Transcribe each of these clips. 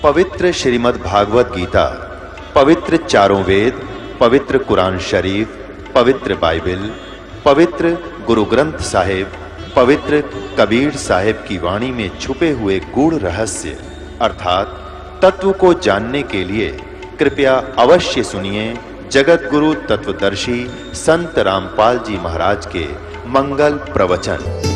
पवित्र श्रीमद् भागवत गीता, पवित्र चारों वेद, पवित्र कुरान शरीफ, पवित्र बाइबल, पवित्र गुरु ग्रंथ साहिब, पवित्र कबीर साहिब की वाणी में छुपे हुए गूढ़ रहस्य अर्थात तत्व को जानने के लिए कृपया अवश्य सुनिए जगत गुरु तत्वदर्शी संत रामपाल जी महाराज के मंगल प्रवचन।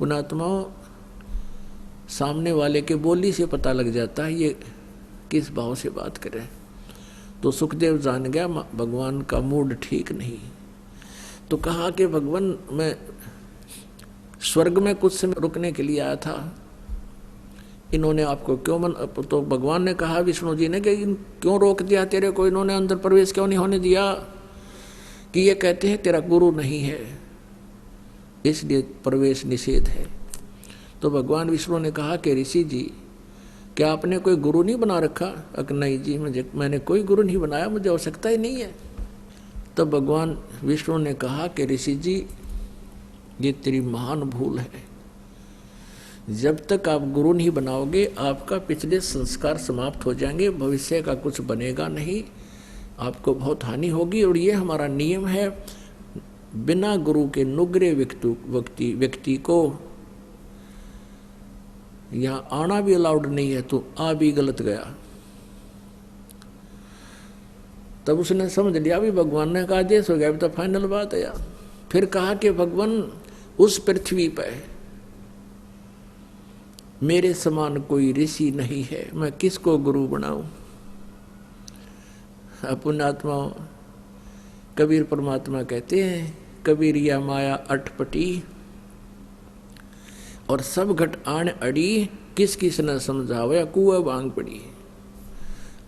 पुणात्माओं, सामने वाले के बोली से पता लग जाता है ये किस भाव से बात करे। तो सुखदेव जान गया भगवान का मूड ठीक नहीं। तो कहा कि भगवान, मैं स्वर्ग में कुछ समय रुकने के लिए आया था, इन्होंने आपको क्यों तो भगवान ने कहा विष्णु जी ने कि क्यों रोक दिया तेरे को, इन्होंने अंदर प्रवेश क्यों नहीं होने दिया? कि ये कहते हैं तेरा गुरु नहीं है, इसलिए प्रवेश निषेध है। तो भगवान विष्णु ने कहा कि ऋषि जी, क्या आपने कोई गुरु नहीं बना रखा? नहीं जी, मैंने कोई गुरु नहीं बनाया, मुझे आवश्यकता ही नहीं है। तब भगवान विष्णु ने कहा कि ऋषि जी, ये तेरी महान भूल है। जब तक आप गुरु नहीं बनाओगे आपका पिछले संस्कार समाप्त हो जाएंगे, भविष्य का कुछ बनेगा नहीं, आपको बहुत हानि होगी। और ये हमारा नियम है, बिना गुरु के नुग्रे व्यक्ति को यहाँ आना भी अलाउड नहीं है, तो आ भी गलत गया। तब उसने समझ लिया भी भगवान ने कहा आदेश हो गया, अभी तो फाइनल बात है यार। फिर कहा कि भगवान, उस पृथ्वी पर मेरे समान कोई ऋषि नहीं है, मैं किसको गुरु बनाऊं? पुण्यात्माओं, कबीर परमात्मा कहते हैं, कबीर या माया अटपटी और सब घट आण अड़ी, किस किस न समझावे कुआ बांग पड़ी।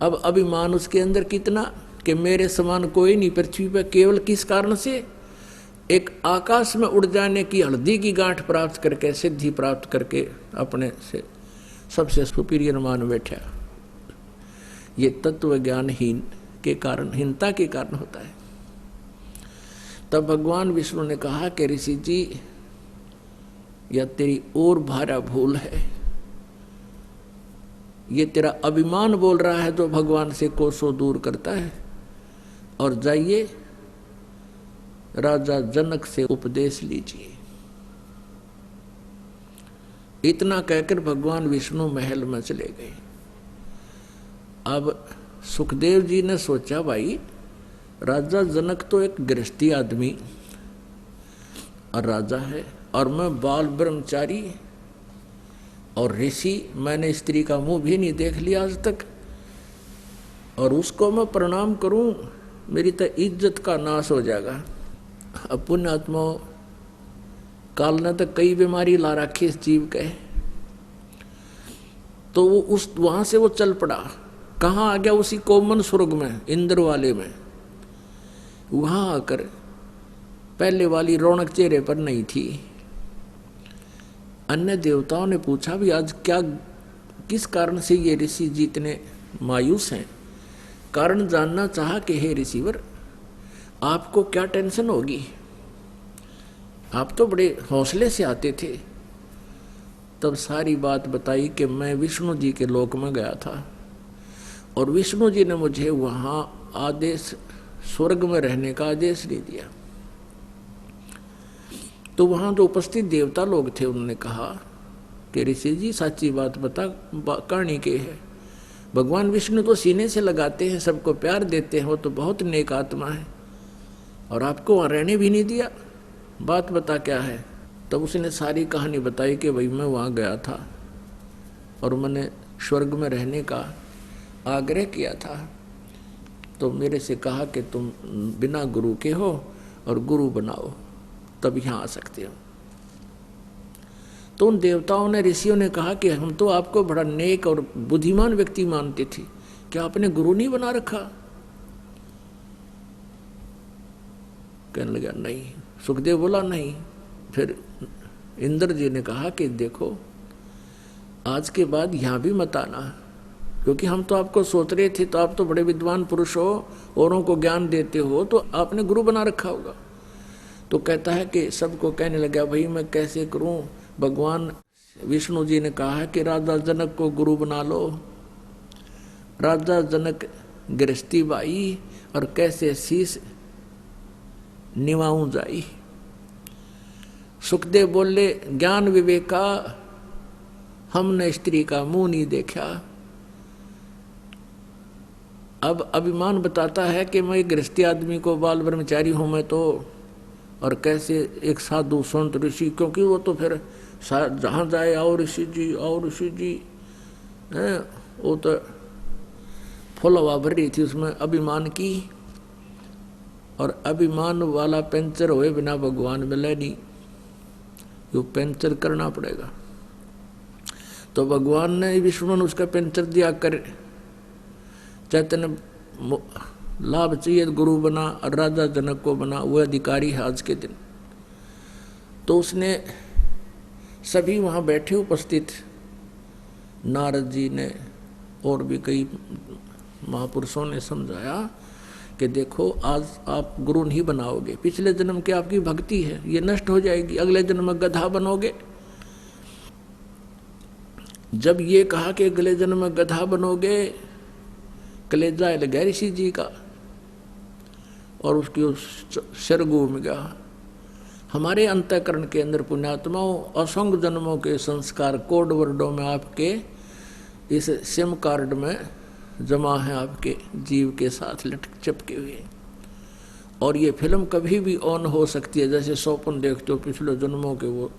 अब अभिमान उसके अंदर कितना कि मेरे समान कोई नहीं पृथ्वी पर, केवल किस कारण से? एक आकाश में उड़ जाने की हल्दी की गांठ प्राप्त करके, सिद्धि प्राप्त करके अपने से सबसे सुपीरियर मान बैठा। ये तत्व ज्ञानहीन के कारण, हीनता के कारण होता है। तब भगवान विष्णु ने कहा कि ऋषि जी, यह तेरी और भारा भूल है, ये तेरा अभिमान बोल रहा है जो भगवान से कोसों दूर करता है। और जाइए राजा जनक से उपदेश लीजिए। इतना कहकर भगवान विष्णु महल में चले गए। अब सुखदेव जी ने सोचा, भाई राजा जनक तो एक गृहस्थी आदमी और राजा है, और मैं बाल ब्रह्मचारी और ऋषि, मैंने स्त्री का मुंह भी नहीं देख लिया आज तक, और उसको मैं प्रणाम करूं, मेरी तो इज्जत का नाश हो जाएगा। अब पुण्यात्मा, काल ने तो कई बीमारी ला रखी इस जीव के। तो वो वहां से वो चल पड़ा। कहाँ आ गया? उसी कोमन स्वर्ग में, इंद्र वाले में। वहां आकर पहले वाली रौनक चेहरे पर नहीं थी। अन्य देवताओं ने पूछा भी आज क्या, किस कारण से ये ऋषि जी इतने मायूस हैं? कारण जानना चाहा कि हे ऋषिवर, आपको क्या टेंशन होगी? आप तो बड़े हौसले से आते थे। तब सारी बात बताई कि मैं विष्णु जी के लोक में गया था और विष्णु जी ने मुझे वहां आदेश, स्वर्ग में रहने का आदेश नहीं दिया। तो वहां जो उपस्थित देवता लोग थे उन्होंने कहा कि ऋषि जी सच्ची बात बता, कहानी के है। भगवान विष्णु तो सीने से लगाते हैं, सबको प्यार देते हैं, वो तो बहुत नेक आत्मा है। और आपको वहाँ रहने भी नहीं दिया, बात बता क्या है। तब उसने सारी कहानी बताई कि भाई मैं वहाँ गया था और मैंने स्वर्ग में रहने का आग्रह किया था, तो मेरे से कहा कि तुम बिना गुरु के हो और गुरु बनाओ तब यहाँ आ सकते हो। तो उन देवताओं ने, ऋषियों ने कहा कि हम तो आपको बड़ा नेक और बुद्धिमान व्यक्ति मानते थे, क्या आपने गुरु नहीं बना रखा? कहने लगा नहीं। सुखदेव बोला नहीं। फिर इंद्र जी ने कहा कि देखो आज के बाद यहाँ भी मत आना, क्योंकि हम तो आपको सोच रहे थे, तो आप तो बड़े विद्वान पुरुष हो, औरों को ज्ञान देते हो, तो आपने गुरु बना रखा होगा। तो कहता है कि सबको कहने लगा भाई मैं कैसे करूं, भगवान विष्णु जी ने कहा है कि राजा जनक को गुरु बना लो। राजा जनक गृहस्थी बाई और कैसे शीश निवाऊं जाई। सुखदेव बोले ज्ञान विवेका हमने स्त्री का मुंह नहीं देखा। अब अभिमान बताता है कि मैं गृहस्थी आदमी को बाल ब्रह्मचारी हूं मैं तो, और कैसे एक साधु संत ऋषि, क्योंकि वो तो फिर जहां जाए आओ ऋषि जी आओ ऋषि जी है, वो तो फुल हवा भर रही थी उसमें अभिमान की। और अभिमान वाला पंचर हुए बिना भगवान मिले नहीं, वो पंचर करना पड़ेगा। तो भगवान ने विष्णु ने उसका पंचर दिया कर, चैतन्य लाभ चाहिए गुरु बना और राजा जनक को बना, वो अधिकारी है आज के दिन। तो उसने सभी वहाँ बैठे उपस्थित नारद जी ने और भी कई महापुरुषों ने समझाया कि देखो आज आप गुरु नहीं बनाओगे, पिछले जन्म की आपकी भक्ति है ये नष्ट हो जाएगी, अगले जन्म में गधा बनोगे। जब ये कहा कि अगले जन्म में गधा बनोगे, कलेजा हिल गया ऋषि जी का और उसकी उस सिर घूम गया। हमारे अंतःकरण के अंदर पुण्यात्माओं असंख्य जन्मों के संस्कार कोड वर्डों में आपके इस सिम कार्ड में जमा है, आपके जीव के साथ लटक चिपके हुए। और ये फिल्म कभी भी ऑन हो सकती है, जैसे सौपन देखते हो पिछले जन्मों के, वो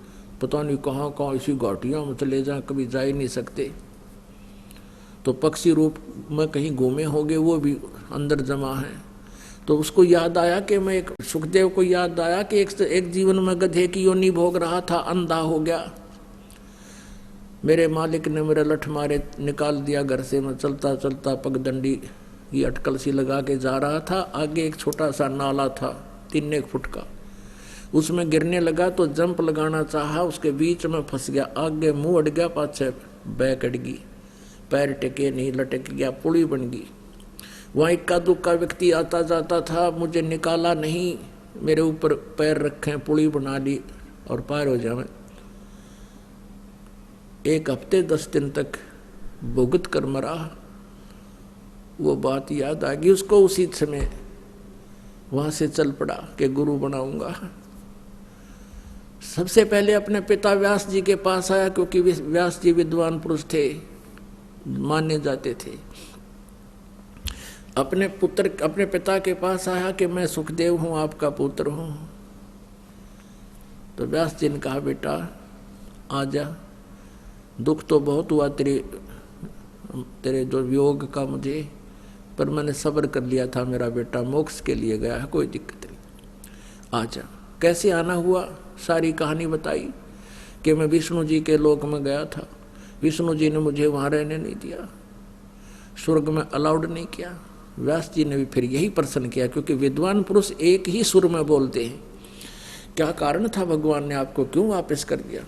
पता नहीं कहाँ कहाँ इसी घाटियों में चले जाएं, कभी जा ही नहीं सकते। तो पक्षी रूप में कहीं घूमे होंगे, वो भी अंदर जमा है। तो उसको याद आया कि मैं एक सुखदेव को याद आया कि एक जीवन में गधे की योनि भोग रहा था, अंधा हो गया। मेरे मालिक ने मेरे लठ मारे निकाल दिया घर से। मैं चलता चलता पगडंडी की अटकल सी लगा के जा रहा था। आगे एक छोटा सा नाला था 3 फुट का, उसमें गिरने लगा तो जंप लगाना चाहा, उसके बीच में फंस गया। आगे मुंह अड़ गया, पाछे बैक अड़ गई, पैर टिके नहीं, लटक गया, पुली बन गई। वहाँ इक्का दुक्का व्यक्ति आता जाता था, मुझे निकाला नहीं, मेरे ऊपर पैर रखे, पुली बना ली और पार हो जाए। 1 हफ्ते 10 दिन तक भुगत कर मरा। वो बात याद आ गई उसको, उसी समय वहां से चल पड़ा कि गुरु बनाऊंगा। सबसे पहले अपने पिता व्यास जी के पास आया, क्योंकि व्यास जी विद्वान पुरुष थे, माने जाते थे। अपने पिता के पास आया कि मैं सुखदेव हूं, आपका पुत्र हूं। तो व्यास जी ने कहा बेटा आजा, दुख तो बहुत हुआ तेरे जो वियोग का मुझे, पर मैंने सब्र कर लिया था, मेरा बेटा मोक्ष के लिए गया है, कोई दिक्कत नहीं, आजा। कैसे आना हुआ सारी कहानी बताई कि मैं विष्णु जी के लोक में गया था, विष्णु जी ने मुझे वहाँ रहने नहीं दिया, स्वर्ग में अलाउड नहीं किया। व्यास जी ने भी फिर यही प्रश्न किया, क्योंकि विद्वान पुरुष एक ही सुर में बोलते हैं, क्या कारण था भगवान ने आपको क्यों वापस कर दिया?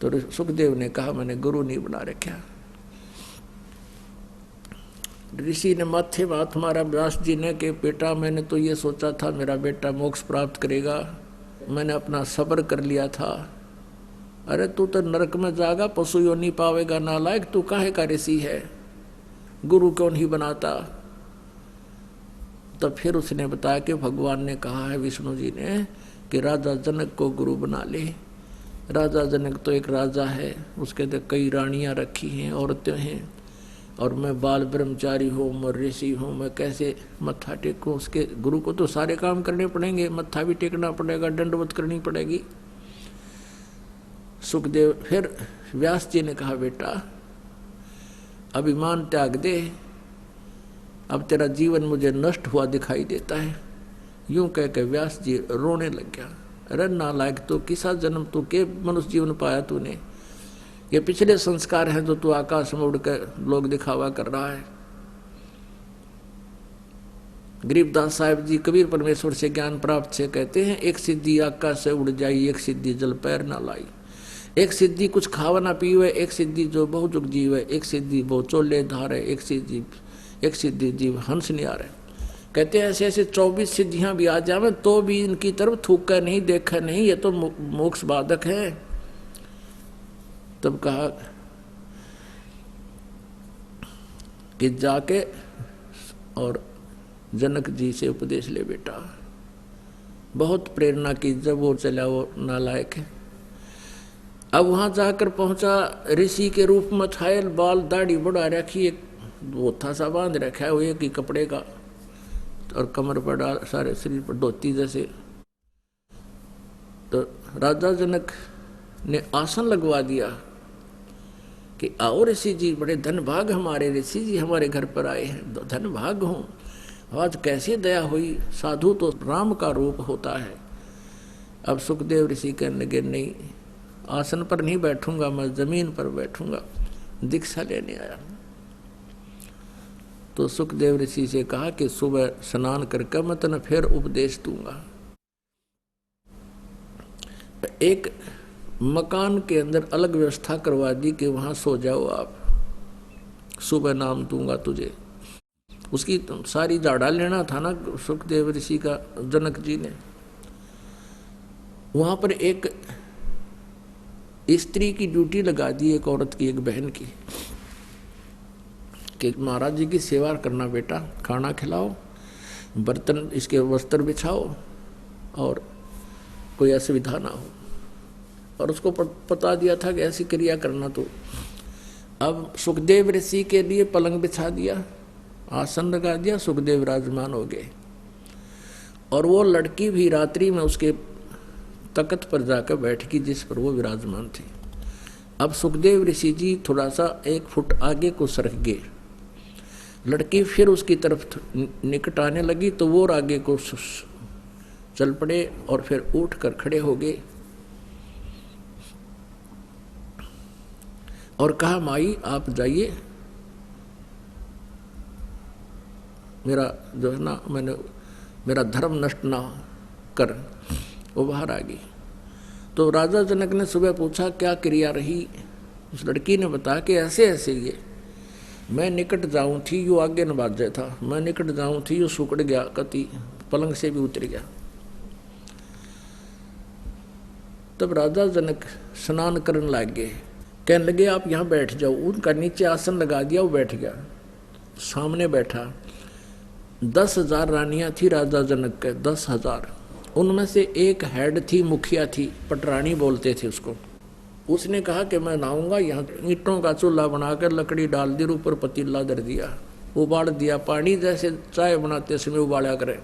तो सुखदेव ने कहा मैंने गुरु नहीं बना रखा। ऋषि ने माथे में हाथ मारा व्यास जी ने कि बेटा मैंने तो ये सोचा था मेरा बेटा मोक्ष प्राप्त करेगा, मैंने अपना सब्र कर लिया था। अरे तू तो नरक में जाएगा, पशु योनि पावेगा, नालायक, तू काहे का ऋषि है, गुरु क्यों नहीं बनाता? तब फिर उसने बताया कि भगवान ने कहा है, विष्णु जी ने, कि राजा जनक को गुरु बना ले। राजा जनक तो एक राजा है, उसके तो कई रानियां रखी हैं, औरतें हैं, और मैं बाल ब्रह्मचारी हूँ, मैं ऋषि हूँ, मैं कैसे मत्था टेकूँ? उसके गुरु को तो सारे काम करने पड़ेंगे, मत्था भी टेकना पड़ेगा, दंडवत करनी पड़ेगी। सुखदेव फिर व्यास जी ने कहा, बेटा अभिमान त्याग दे, अब तेरा जीवन मुझे नष्ट हुआ दिखाई देता है। यूं कह के व्यास जी रोने लग गया। अरे नालायक, तो किसा जन्म तू के मनुष्य जीवन पाया तूने? ये पिछले संस्कार हैं जो तू आकाश में उड़ कर लोग दिखावा कर रहा है। गरीबदास साहिब जी कबीर परमेश्वर से ज्ञान प्राप्त से कहते हैं, एक सिद्धि आकाश से उड़ जाई, एक सिद्धि जल पैर ना लाई। एक सिद्धि कुछ खावा ना पीवे, एक सिद्धि जो बहु जुग जीवे, एक सिद्धि बहु चोले धारे, एक सिद्धि जीव हंस निहारे। कहते हैं ऐसे ऐसे 24 सिद्धियां भी आ जावे तो भी इनकी तरफ थूका नहीं, देखा नहीं, ये तो मोक्ष बाधक है। तब कहा कि जाके और जनक जी से उपदेश ले बेटा। बहुत प्रेरणा की, जब वो चला वो नालायक है। अब वहां जाकर पहुंचा, ऋषि के रूप में छायल, बाल दाढ़ी बढ़ा रखी, एक वो था सा बांध रखा है वो एक ही कपड़े का, और कमर पर डाल, सारे शरीर पर धोती जैसे। तो राजा जनक ने आसन लगवा दिया कि आओ ऋषि जी, बड़े धन भाग हमारे ऋषि जी हमारे घर पर आए हैं, धन भाग हूँ। आज कैसे दया हुई, साधु तो राम का रूप होता है। अब सुखदेव ऋषि कहने लगे, नहीं आसन पर नहीं बैठूंगा, मैं जमीन पर बैठूंगा, दीक्षा लेने आया। तो सुखदेव ऋषि से कहा कि सुबह स्नान करके मैं तने फिर उपदेश दूंगा। एक मकान के अंदर अलग व्यवस्था करवा दी कि वहां सो जाओ आप, सुबह नाम दूंगा तुझे। उसकी सारी झाड़ा लेना था ना सुखदेव ऋषि का, जनक जी ने। वहां पर एक स्त्री की ड्यूटी लगा दी, एक औरत की, एक बहन की, कि महाराज जी की सेवा करना बेटा, खाना खिलाओ, बर्तन इसके वस्त्र बिछाओ और कोई असुविधा ना हो। और उसको पता दिया था कि ऐसी क्रिया करना। तो अब सुखदेव ऋषि के लिए पलंग बिछा दिया, आसन लगा दिया, सुखदेव विराजमान हो गए। और वो लड़की भी रात्रि में उसके तख्त पर जाकर बैठ गई जिस पर वो विराजमान थी। अब सुखदेव ऋषि जी थोड़ा सा 1 फुट आगे को सरक गए, लड़की फिर उसकी तरफ निकट आने लगी तो वो आगे को चल पड़े और फिर उठ कर खड़े हो गए और कहा, माई आप जाइए, मेरा जो है ना, मेरा धर्म नष्ट ना कर। वो बाहर आ गई। तो राजा जनक ने सुबह पूछा क्या क्रिया रही? उस लड़की ने बताया कि ऐसे ऐसे ये मैं निकट जाऊं थी, यू आगे न बाजे था, मैं निकट जाऊं थी, यू सुकड़ गया, कति पलंग से भी उतर गया। तब राजा जनक स्नान करने लग गए, कहने लगे आप यहाँ बैठ जाओ। उनका नीचे आसन लगा दिया, वो बैठ गया, सामने बैठा। 10,000 रानियां थी राजा जनक के, 10,000। उनमें से एक हेड थी, मुखिया थी, पटरानी बोलते थे उसको। उसने कहा कि मैं नहाऊंगा, यहाँ ईंटों का चूल्हा बनाकर लकड़ी डाल दी, ऊपर पतीला धर दिया, उबाल दिया, पानी जैसे चाय बनाते समय उबाला करे।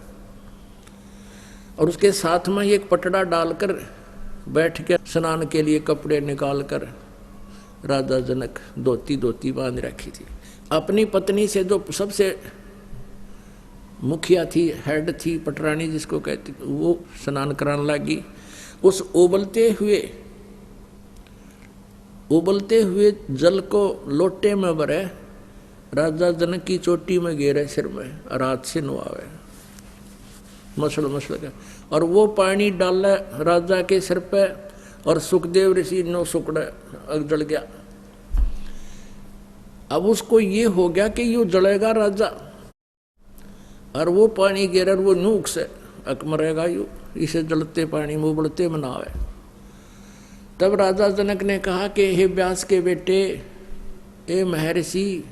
और उसके साथ में एक पटड़ा डालकर बैठ के स्नान के लिए कपड़े निकाल कर राजा जनक धोती बांध रखी थी। अपनी पत्नी से जो सबसे मुखिया थी, हेड थी, पटरानी जिसको कहती, वो स्नान कराने लगी। उस उबलते हुए जल को लोटे में भरे, राजा जनक की चोटी में गिरे सिर में, रात से नुआवे, मसल के, और वो पानी डाला राजा के सिर पे, और सुखदेव ऋषि नो सुकड़े जल गया। अब उसको ये हो गया कि यू जलेगा राजा, और वो पानी गिर वो नूक से अक मरेगा यू, इसे जलते पानी में उबलते में नहावे। तब राजा जनक ने कहा कि हे व्यास के बेटे, ए महर्षि,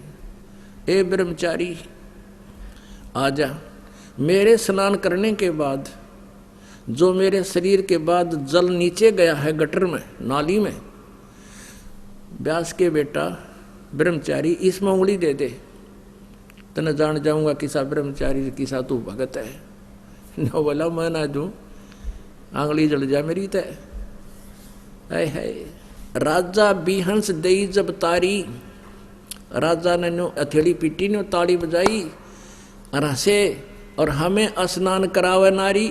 ए ब्रह्मचारी, आजा। मेरे स्नान करने के बाद जो मेरे शरीर के बाद जल नीचे गया है गटर में, नाली में, व्यास के बेटा ब्रह्मचारी इसमें उंगली दे दे तने जान जाऊंगा किसा ब्रह्मचारी किसा तू भगत है। न बोला मैं ना दूं, आंगली जल जा मेरी तय। है राजा बिहंस दई जब तारी, राजा ने नो हथेली पीटी नो ताली बजाई और हंसे और हमें स्नान करावे नारी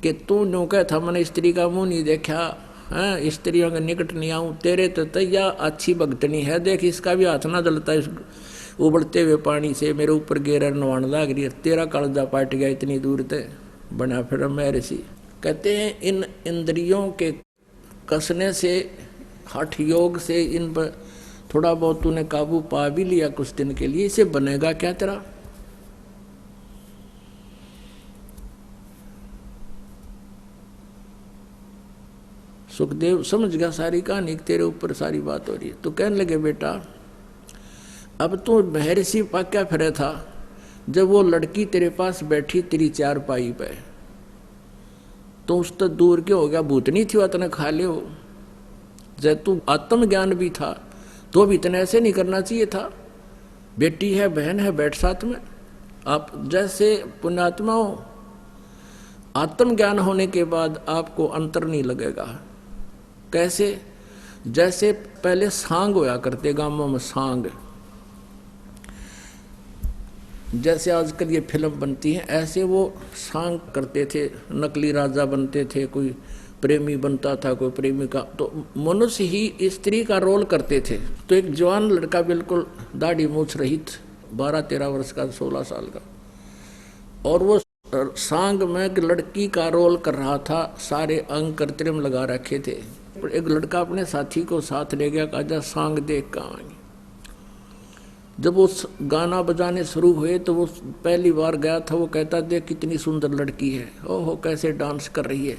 कि तू नो कह था मैंने स्त्री का मुंह नहीं देखा है, स्त्रियों के निकट नहीं आऊं, तेरे तो तैया अच्छी भक्तनी है, देख इसका भी हाथ ना जलता इस उबलते हुए पानी से मेरे ऊपर गेर नवाण लाग रही है, तेरा कालजा पाट गया इतनी दूर ते बना फिर मैं ऋषि। कहते हैं इन इंद्रियों के कसने से हठ योग से इन पर थोड़ा बहुत तूने काबू पा भी लिया कुछ दिन के लिए, इसे बनेगा क्या तेरा? सुखदेव समझ गया सारी कहानी, तेरे ऊपर सारी बात हो रही है। तो कहने लगे बेटा अब तू महर्षि पाक्या फिरे था, जब वो लड़की तेरे पास बैठी तेरी चारपाई पे, तो उस तो दूर क्यों हो गया? भूतनी थी वह तने खा ले हो। जब तू आत्मज्ञान भी था तो भी इतने ऐसे नहीं करना चाहिए था। बेटी है, बहन है, बैठ साथ में। आप जैसे पुण्यात्मा हो, आत्मज्ञान होने के बाद आपको अंतर नहीं लगेगा। कैसे? जैसे पहले सांग होया करते गांवों में, सांग जैसे आजकल ये फिल्म बनती है, ऐसे वो सांग करते थे, नकली राजा बनते थे, कोई प्रेमी बनता था, कोई प्रेमिका, तो मनुष्य ही स्त्री का रोल करते थे। तो एक जवान लड़का बिल्कुल दाढ़ी मूछ रहित 12-13 वर्ष का, 16 साल का, और वो सांग में एक लड़की का रोल कर रहा था, सारे अंग कृत्रिम लगा रखे थे। एक लड़का अपने साथी को साथ ले गया, कहा जा सांग देख कहाँ। जब वो गाना बजाने शुरू हुए तो वो पहली बार गया था, वो कहता देख कितनी सुंदर लड़की है, ओहो कैसे डांस कर रही है।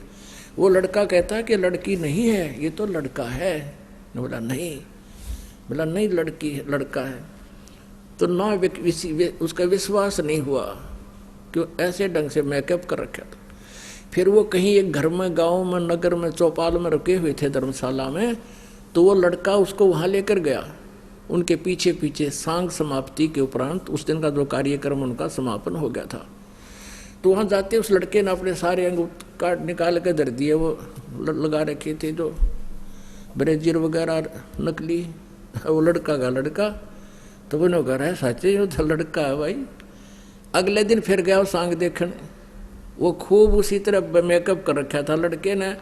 वो लड़का कहता कि लड़की नहीं है, ये तो लड़का है। बोला नहीं, बोला नहीं लड़की है, लड़का है। तो ना उसका विश्वास नहीं हुआ कि ऐसे ढंग से मेकअप कर रखा था। फिर वो कहीं एक घर में, गांव में, नगर में, चौपाल में रुके हुए थे, धर्मशाला में, तो वो लड़का उसको वहां लेकर गया। उनके पीछे पीछे सांग समाप्ति के उपरांत उस दिन का जो कार्यक्रम उनका समापन हो गया था, तो वहां जाते उस लड़के ने अपने सारे अंग काट निकाल कर धर दिए। वो लगा रखे थे जो ब्रेजियर वगैरह नकली, वो लड़का का लड़का, तो वो घर है सच्चे वो लड़का है भाई। अगले दिन फिर गया वो सांग देखने, वो खूब उसी तरह मेकअप कर रखा था लड़के ने,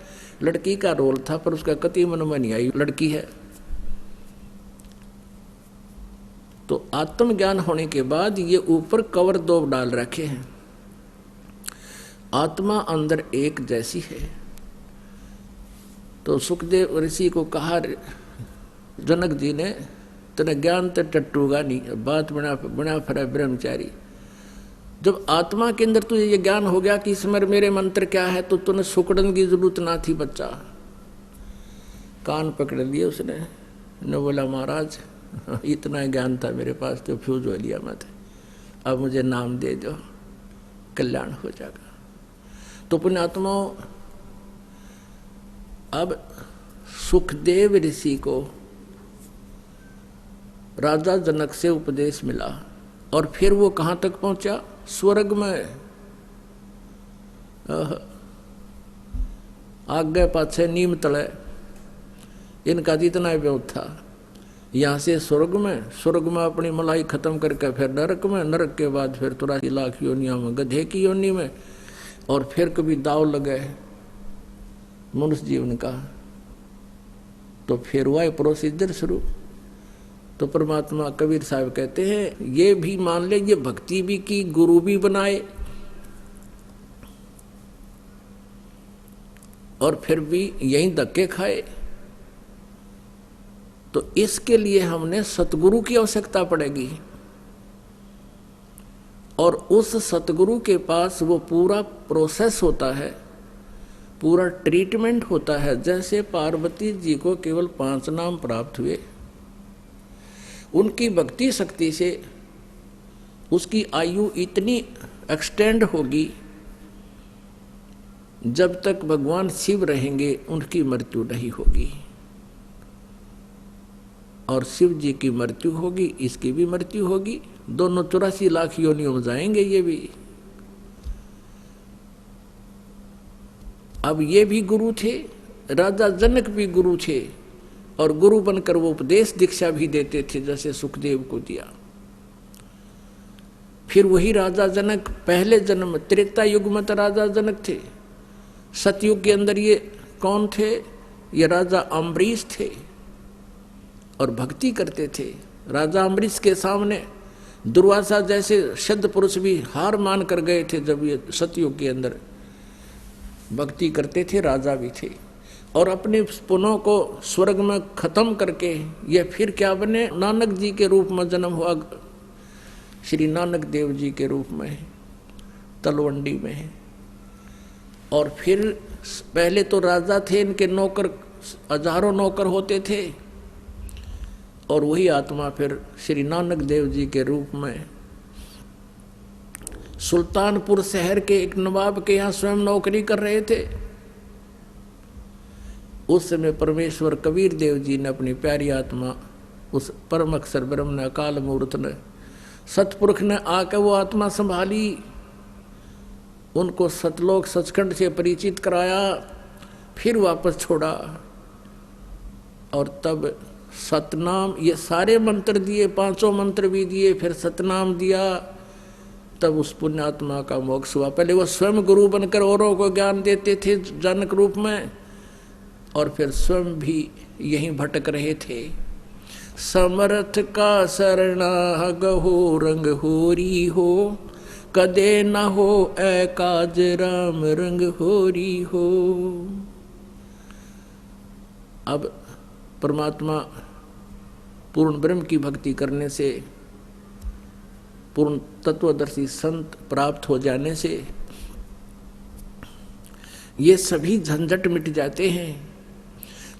लड़की का रोल था, पर उसका कति मन में नहीं आई लड़की है। तो आत्मज्ञान होने के बाद ये ऊपर कवर 2 डाल रखे हैं। आत्मा अंदर एक जैसी है। तो सुखदेव ऋषि को कहा जनक जी ने, तेने ज्ञान तो टट्टूगा नहीं, बात बना फिरा ब्रह्मचारी। जब आत्मा के अंदर तुझे ये ज्ञान हो गया कि इसमें मेरे मंत्र क्या है, तो तूने सुकड़न की जरूरत ना थी बच्चा। कान पकड़ लिए उसने, न बोला महाराज इतना ज्ञान था मेरे पास तो फ्यूज हो लिया मैं थे, अब मुझे नाम दे दो, कल्याण हो जाएगा। तो पुण्यात्माओं, अब सुखदेव ऋषि को राजा जनक से उपदेश मिला और फिर वो कहाँ तक पहुंचा? स्वर्ग में। आगे पाछे नीम तले इनका जितना व्यवहार था। यहाँ से स्वर्ग में अपनी मलाई खत्म करके फिर नरक में, नरक के बाद फिर 83 लाख योनियों में, गधे की योनि में, और फिर कभी दाव लगे मनुष्य जीवन का, तो फिर हुआ प्रोसीजर शुरू। तो परमात्मा कबीर साहब कहते हैं ये भी मान ले, ये भक्ति भी की, गुरु भी बनाए, और फिर भी यहीं धक्के खाए। तो इसके लिए हमने सतगुरु की आवश्यकता पड़ेगी, और उस सतगुरु के पास वो पूरा प्रोसेस होता है, पूरा ट्रीटमेंट होता है। जैसे पार्वती जी को केवल 5 नाम प्राप्त हुए, उनकी भक्ति शक्ति से उसकी आयु इतनी एक्सटेंड होगी, जब तक भगवान शिव रहेंगे उनकी मृत्यु नहीं होगी। और शिव जी की मृत्यु होगी, इसकी भी मृत्यु होगी, दोनों 84 लाख योनियों में जाएंगे ये भी। अब ये भी गुरु थे, राजा जनक भी गुरु थे, और गुरु बनकर वो उपदेश दीक्षा भी देते थे, जैसे सुखदेव को दिया। फिर वही राजा जनक पहले जन्म त्रेता युग में तो राजा जनक थे। सतयुग के अंदर ये कौन थे? ये राजा अम्बरीश थे, और भक्ति करते थे। राजा अम्बरीश के सामने दुर्वासा जैसे सिद्ध पुरुष भी हार मान कर गए थे। जब ये सतयुग के अंदर भक्ति करते थे, राजा भी थे, और अपने पुनों को स्वर्ग में खत्म करके ये फिर क्या बने? नानक जी के रूप में जन्म हुआ, श्री नानक देव जी के रूप में तलवंडी में। और फिर पहले तो राजा थे, इनके नौकर हजारों नौकर होते थे, और वही आत्मा फिर श्री नानक देव जी के रूप में सुल्तानपुर शहर के एक नवाब के यहाँ स्वयं नौकरी कर रहे थे। उस समय परमेश्वर कबीर देव जी ने अपनी प्यारी आत्मा, उस परम अक्षर ब्रह्म ने, अकाल मूर्त ने, सतपुरुष ने आकर वो आत्मा संभाली, उनको सतलोक सचखंड से परिचित कराया, फिर वापस छोड़ा, और तब सतनाम ये सारे मंत्र दिए, 5 मंत्र भी दिए, फिर सतनाम दिया, तब उस पुण्यात्मा का मोक्ष हुआ। पहले वो स्वयं गुरु बनकर औरों को ज्ञान देते थे जनक रूप में, और फिर स्वयं भी यहीं भटक रहे थे। समर्थ का शरणा गहो रंग होरी हो, कदे न हो ऐ काज राम रंग होरी हो। अब परमात्मा पूर्ण ब्रह्म की भक्ति करने से, पूर्ण तत्वदर्शी संत प्राप्त हो जाने से ये सभी झंझट मिट जाते हैं।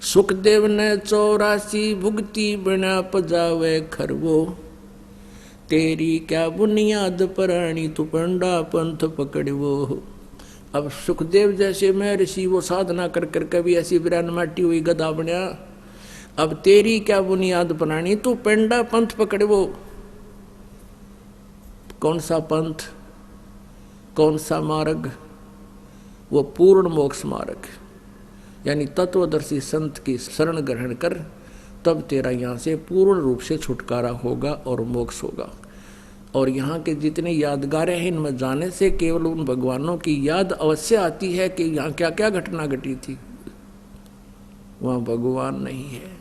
सुखदेव ने 84 भुगती बिना पजावे खरवो, तेरी क्या बुनियाद पराणी तू पंडा पंथ पकड़वो। अब सुखदेव जैसे मैं ऋषि वो साधना कर कर कभी ऐसी बिरान माटी हुई गधा बना, अब तेरी क्या बुनियाद बनानी तू पेंडा पंथ पकड़वो। कौन सा पंथ, कौन सा मार्ग? वो पूर्ण मोक्ष मार्ग, यानी तत्वदर्शी संत की शरण ग्रहण कर, तब तेरा यहाँ से पूर्ण रूप से छुटकारा होगा और मोक्ष होगा। और यहाँ के जितने यादगारें हैं, इनमें जाने से केवल उन भगवानों की याद अवश्य आती है कि यहाँ क्या क्या घटना घटी थी, वहाँ भगवान नहीं है।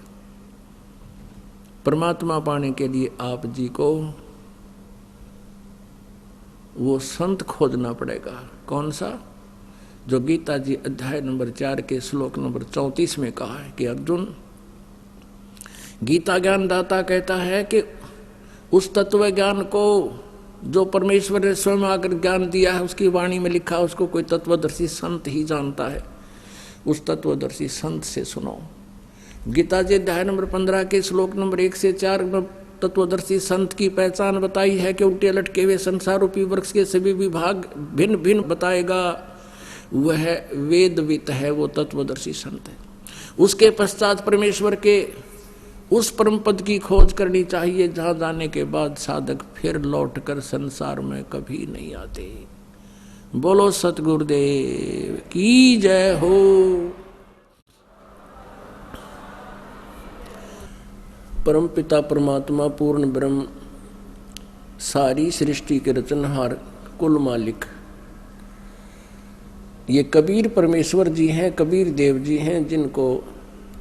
परमात्मा पाने के लिए आप जी को वो संत खोजना पड़ेगा। कौन सा? जो गीता जी अध्याय नंबर 4 के श्लोक नंबर 34 में कहा है कि अर्जुन, गीता ज्ञान दाता कहता है कि उस तत्व ज्ञान को जो परमेश्वर ने स्वयं आकर ज्ञान दिया है, उसकी वाणी में लिखा, उसको कोई तत्वदर्शी संत ही जानता है। उस तत्वदर्शी संत से सुनो। गीता जी अध्याय नंबर 15 के श्लोक नंबर 1 से 4 में तत्वदर्शी संत की पहचान बताई है कि उल्टे लटके हुए संसार रूपी वृक्ष के सभी विभाग भिन्न भिन्न बताएगा। वह वेदवित है, वो तत्वदर्शी संत है। उसके पश्चात परमेश्वर के उस परम पद की खोज करनी चाहिए, जहाँ जाने के बाद साधक फिर लौटकर संसार में कभी नहीं आते। बोलो सतगुरुदेव की जय हो। परम पिता परमात्मा पूर्ण ब्रह्म, सारी सृष्टि के रचनहार, कुल मालिक, ये कबीर परमेश्वर जी हैं, कबीर देव जी हैं, जिनको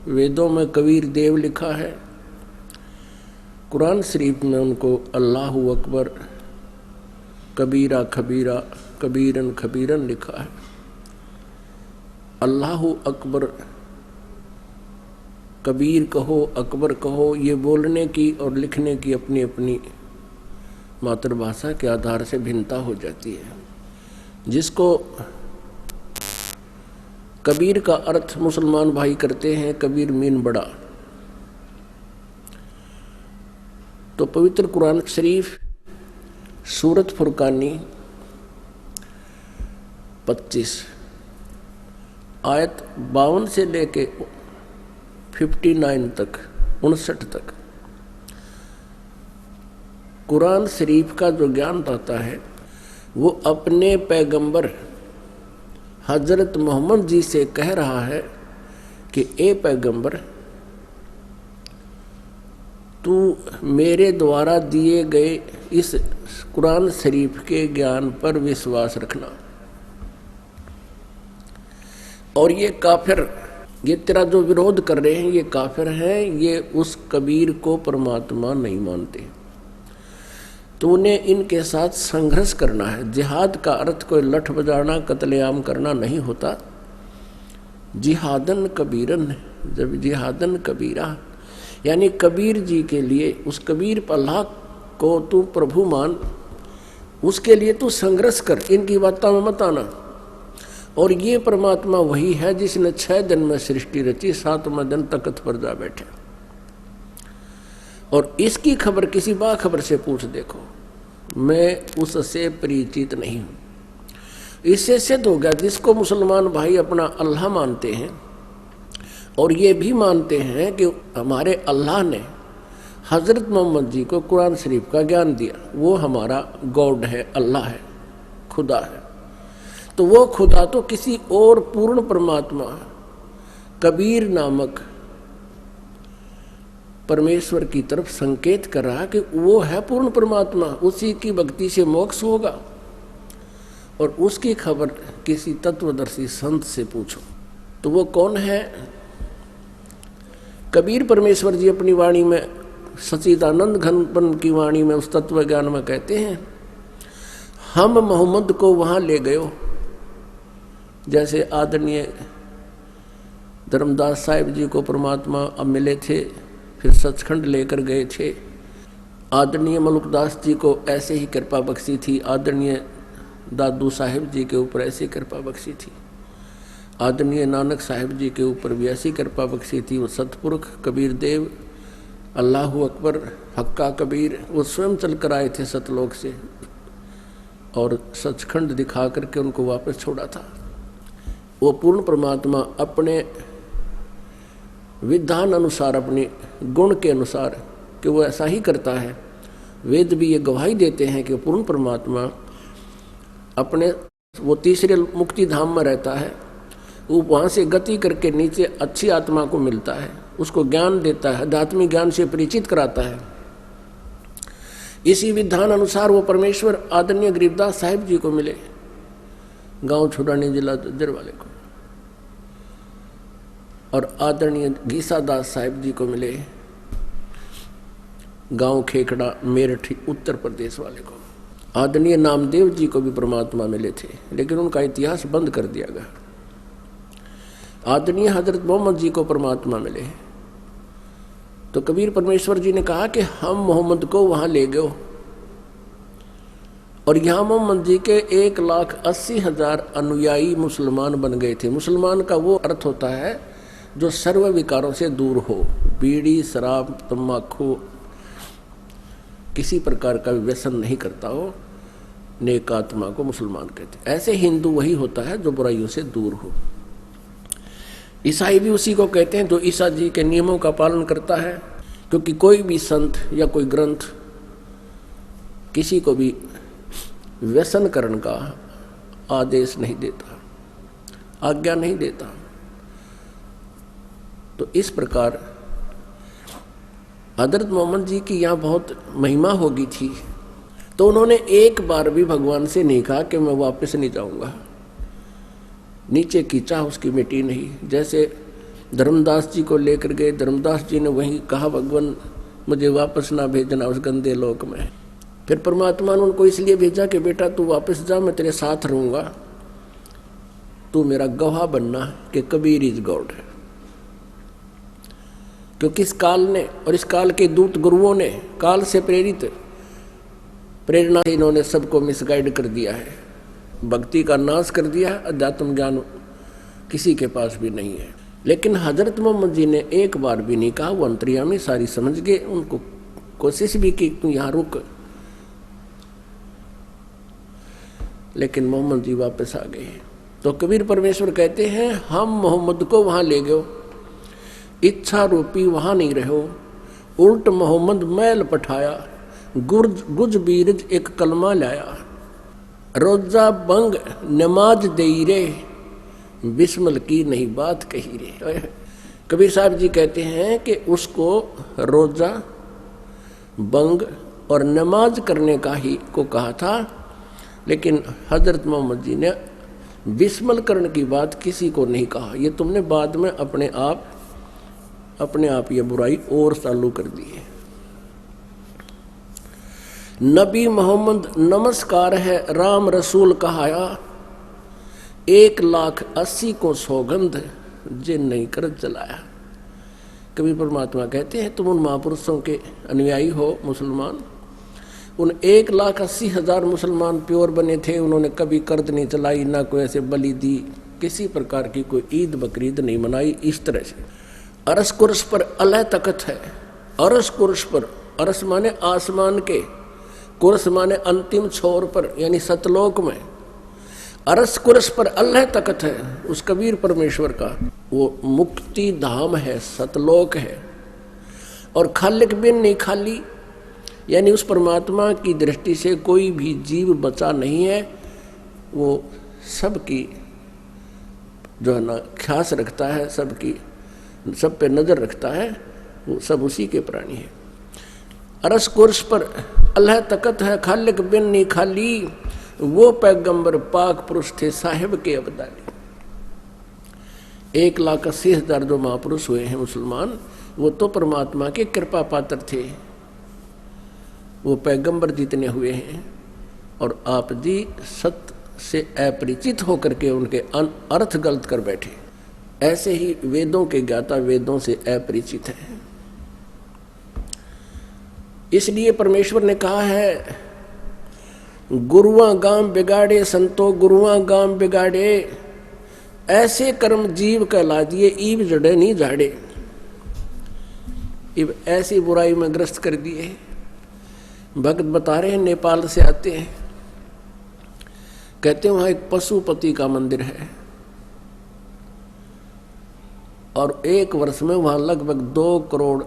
वेदों में कबीर देव लिखा है। कुरान शरीफ में उनको अल्लाहु अकबर, कबीरा खबीरा, कबीरन खबीरन लिखा है। अल्लाहु अकबर, कबीर कहो, अकबर कहो, ये बोलने की और लिखने की अपनी अपनी मातृभाषा के आधार से भिन्नता हो जाती है। जिसको कबीर का अर्थ मुसलमान भाई करते हैं, कबीर मीन बड़ा, तो पवित्र कुरान शरीफ सूरत फुरकानी 25 आयत 52 से लेके 59 तक, 59 तक कुरान शरीफ का जो ज्ञान दाता है वो अपने पैगंबर हजरत मोहम्मद जी से कह रहा है कि ए पैगंबर, तू मेरे द्वारा दिए गए इस कुरान शरीफ के ज्ञान पर विश्वास रखना। और ये काफिर, ये तेरा जो विरोध कर रहे हैं ये काफिर हैं, ये उस कबीर को परमात्मा नहीं मानते। तो उन्हें इनके साथ संघर्ष करना है। जिहाद का अर्थ कोई लठ बजाना, कत्लेआम करना नहीं होता। जिहादन कबीरन, जब जिहादन कबीरा, यानी कबीर जी के लिए, उस कबीर अल्लाह को तू प्रभु मान, उसके लिए तू संघर्ष कर, इनकी बातों में मत आना। और ये परमात्मा वही है जिसने 6 दिन में सृष्टि रची, 7वें दिन तख्त पर जा बैठे। और इसकी खबर किसी बाखबर से पूछ देखो, मैं उससे परिचित नहीं हूं। इससे सिद्ध हो गया जिसको मुसलमान भाई अपना अल्लाह मानते हैं और ये भी मानते हैं कि हमारे अल्लाह ने हजरत मोहम्मद जी को कुरान शरीफ का ज्ञान दिया, वो हमारा गॉड है, अल्लाह है, खुदा है। तो वो खुदा तो किसी और पूर्ण परमात्मा कबीर नामक परमेश्वर की तरफ संकेत कर रहा कि वो है पूर्ण परमात्मा, उसी की भक्ति से मोक्ष होगा। और उसकी खबर किसी तत्वदर्शी संत से पूछो। तो वो कौन है? कबीर परमेश्वर जी अपनी वाणी में, सच्चिदानंद घनपन की वाणी में, उस तत्व ज्ञान में कहते हैं, हम मोहम्मद को वहां ले गए जैसे आदरणीय धर्मदास साहिब जी को परमात्मा अब मिले थे, फिर सचखंड लेकर गए थे। आदरणीय मलुकदास जी को ऐसे ही कृपा बख्शी थी, आदरणीय दादू साहिब जी के ऊपर ऐसी कृपा बख्शी थी, आदरणीय नानक साहिब जी के ऊपर भी ऐसी कृपा बख्शी थी। वो सतपुरुष कबीर देव, अल्लाह अकबर, हक्का कबीर, वो स्वयं चल कर आए थे सतलोक से और सचखंड दिखा करके उनको वापस छोड़ा था। वो पूर्ण परमात्मा अपने विधान अनुसार, अपने गुण के अनुसार, कि वो ऐसा ही करता है। वेद भी ये गवाही देते हैं कि पूर्ण परमात्मा अपने वो तीसरे मुक्ति धाम में रहता है, वो वहाँ से गति करके नीचे अच्छी आत्मा को मिलता है, उसको ज्ञान देता है, आध्यात्मिक ज्ञान से परिचित कराता है। इसी विधान अनुसार वो परमेश्वर आदरणीय गरीबदास साहिब जी को मिले, गांव छुड़ानी जिला जज्जर वाले को, और आदरणीय गीसादास साहिब जी को मिले, गांव खेखड़ा मेरठ उत्तर प्रदेश वाले को। आदरणीय नामदेव जी को भी परमात्मा मिले थे, लेकिन उनका इतिहास बंद कर दिया गया। आदरणीय हजरत मोहम्मद जी को परमात्मा मिले। तो कबीर परमेश्वर जी ने कहा कि हम मोहम्मद को वहां ले गए, और यहाँ मोहम्मद जी के 1,80,000 अनुयायी मुसलमान बन गए थे। मुसलमान का वो अर्थ होता है जो सर्व विकारों से दूर हो, बीड़ी, शराब, तम्बाकू, किसी प्रकार का व्यसन नहीं करता हो, नेक आत्मा को मुसलमान कहते हैं। ऐसे हिंदू वही होता है जो बुराइयों से दूर हो। ईसाई भी उसी को कहते हैं जो ईसा जी के नियमों का पालन करता है, क्योंकि कोई भी संत या कोई ग्रंथ किसी को भी व्यसन करण का आदेश नहीं देता, आज्ञा नहीं देता। तो इस प्रकार हजरत मोहम्मद जी की यहाँ बहुत महिमा होगी थी। तो उन्होंने एक बार भी भगवान से नहीं कहा कि मैं वापस नहीं जाऊंगा। नीचे की चाह उसकी मिटी नहीं। जैसे धर्मदास जी को लेकर गए, धर्मदास जी ने वहीं कहा, भगवान मुझे वापस ना भेजना उस गंदे लोक में। फिर परमात्मा ने उनको इसलिए भेजा कि बेटा तू वापस जा, मैं तेरे साथ रहूंगा, तू मेरा गवाह बनना कि कबीर इज गॉड। क्योंकि इस काल ने और इस काल के दूत गुरुओं ने काल से प्रेरित प्रेरणा से इन्होंने सबको मिसगाइड कर दिया है, भक्ति का नाश कर दिया है, अध्यात्म ज्ञान किसी के पास भी नहीं है। लेकिन हजरत मोहम्मद जी ने एक बार भी नहीं कहा, वो अंतर्यामी सारी समझ गए, उनको कोशिश भी की तू यहाँ रुक, लेकिन मोहम्मद जी वापस आ गए। तो कबीर परमेश्वर कहते हैं हम मोहम्मद को वहां ले गए, इच्छा रूपी वहां नहीं रहो, उल्ट मोहम्मद मैल पठाया, गुज बीरज एक कलमा लाया, रोजा बंग नमाज देई रे, बिस्मिल की नहीं बात कही रे। कबीर साहब जी कहते हैं कि उसको रोजा बंग और नमाज करने का ही को कहा था, लेकिन हजरत मोहम्मद जी ने बिस्मिल करने की बात किसी को नहीं कहा। ये तुमने बाद में अपने आप ये बुराई और चालू कर दी है। नबी मोहम्मद नमस्कार है, राम रसूल कहाया, 1,80,000 को सौगंध जे नहीं कर चलाया। कबीर परमात्मा कहते हैं तुम उन महापुरुषों के अनुयायी हो मुसलमान। उन 1,80,000 मुसलमान प्योर बने थे, उन्होंने कभी कर्द नहीं चलाई, ना कोई ऐसे बलि दी, किसी प्रकार की कोई ईद बकरीद नहीं मनाई। इस तरह से अरस कुर्स पर अल्लाह तकत है। अरस कुर्स पर, अरस माने आसमान के, कुर्स माने अंतिम छोर पर, यानी सतलोक में। अरस कुर्स पर अल्लाह तकत है उस कबीर परमेश्वर का, वो मुक्ति धाम है, सतलोक है। और खालिक बिन नहीं खाली, यानी उस परमात्मा की दृष्टि से कोई भी जीव बचा नहीं है। वो सबकी जो है ना ख्यास रखता है, सब पे नज़र रखता है, वो सब उसी के प्राणी है। अरस कुर्स पर अल्लाह तकत है, खालिक बिन नहीं खाली, वो पैगंबर पाक पुरुष थे साहिब के अब्दाली। 1,80,000 जो महापुरुष हुए हैं मुसलमान, वो तो परमात्मा के कृपा पात्र थे, वो पैगंबर जितने हुए हैं। और आप जी सत्य से अपरिचित होकर के उनके अर्थ गलत कर बैठे। ऐसे ही वेदों के ज्ञाता वेदों से अपरिचित है। इसलिए परमेश्वर ने कहा है, गुरुआ गाम बिगाड़े संतो गुरुआ गाम बिगाड़े, ऐसे कर्म जीव कहला दिए, ईब जड़े नहीं झाड़े। इब ऐसी बुराई में ग्रस्त कर दिए। भक्त बता रहे हैं नेपाल से आते हैं, कहते हैं वहां एक पशुपति का मंदिर है और 1 वर्ष में वहां लगभग 2 करोड़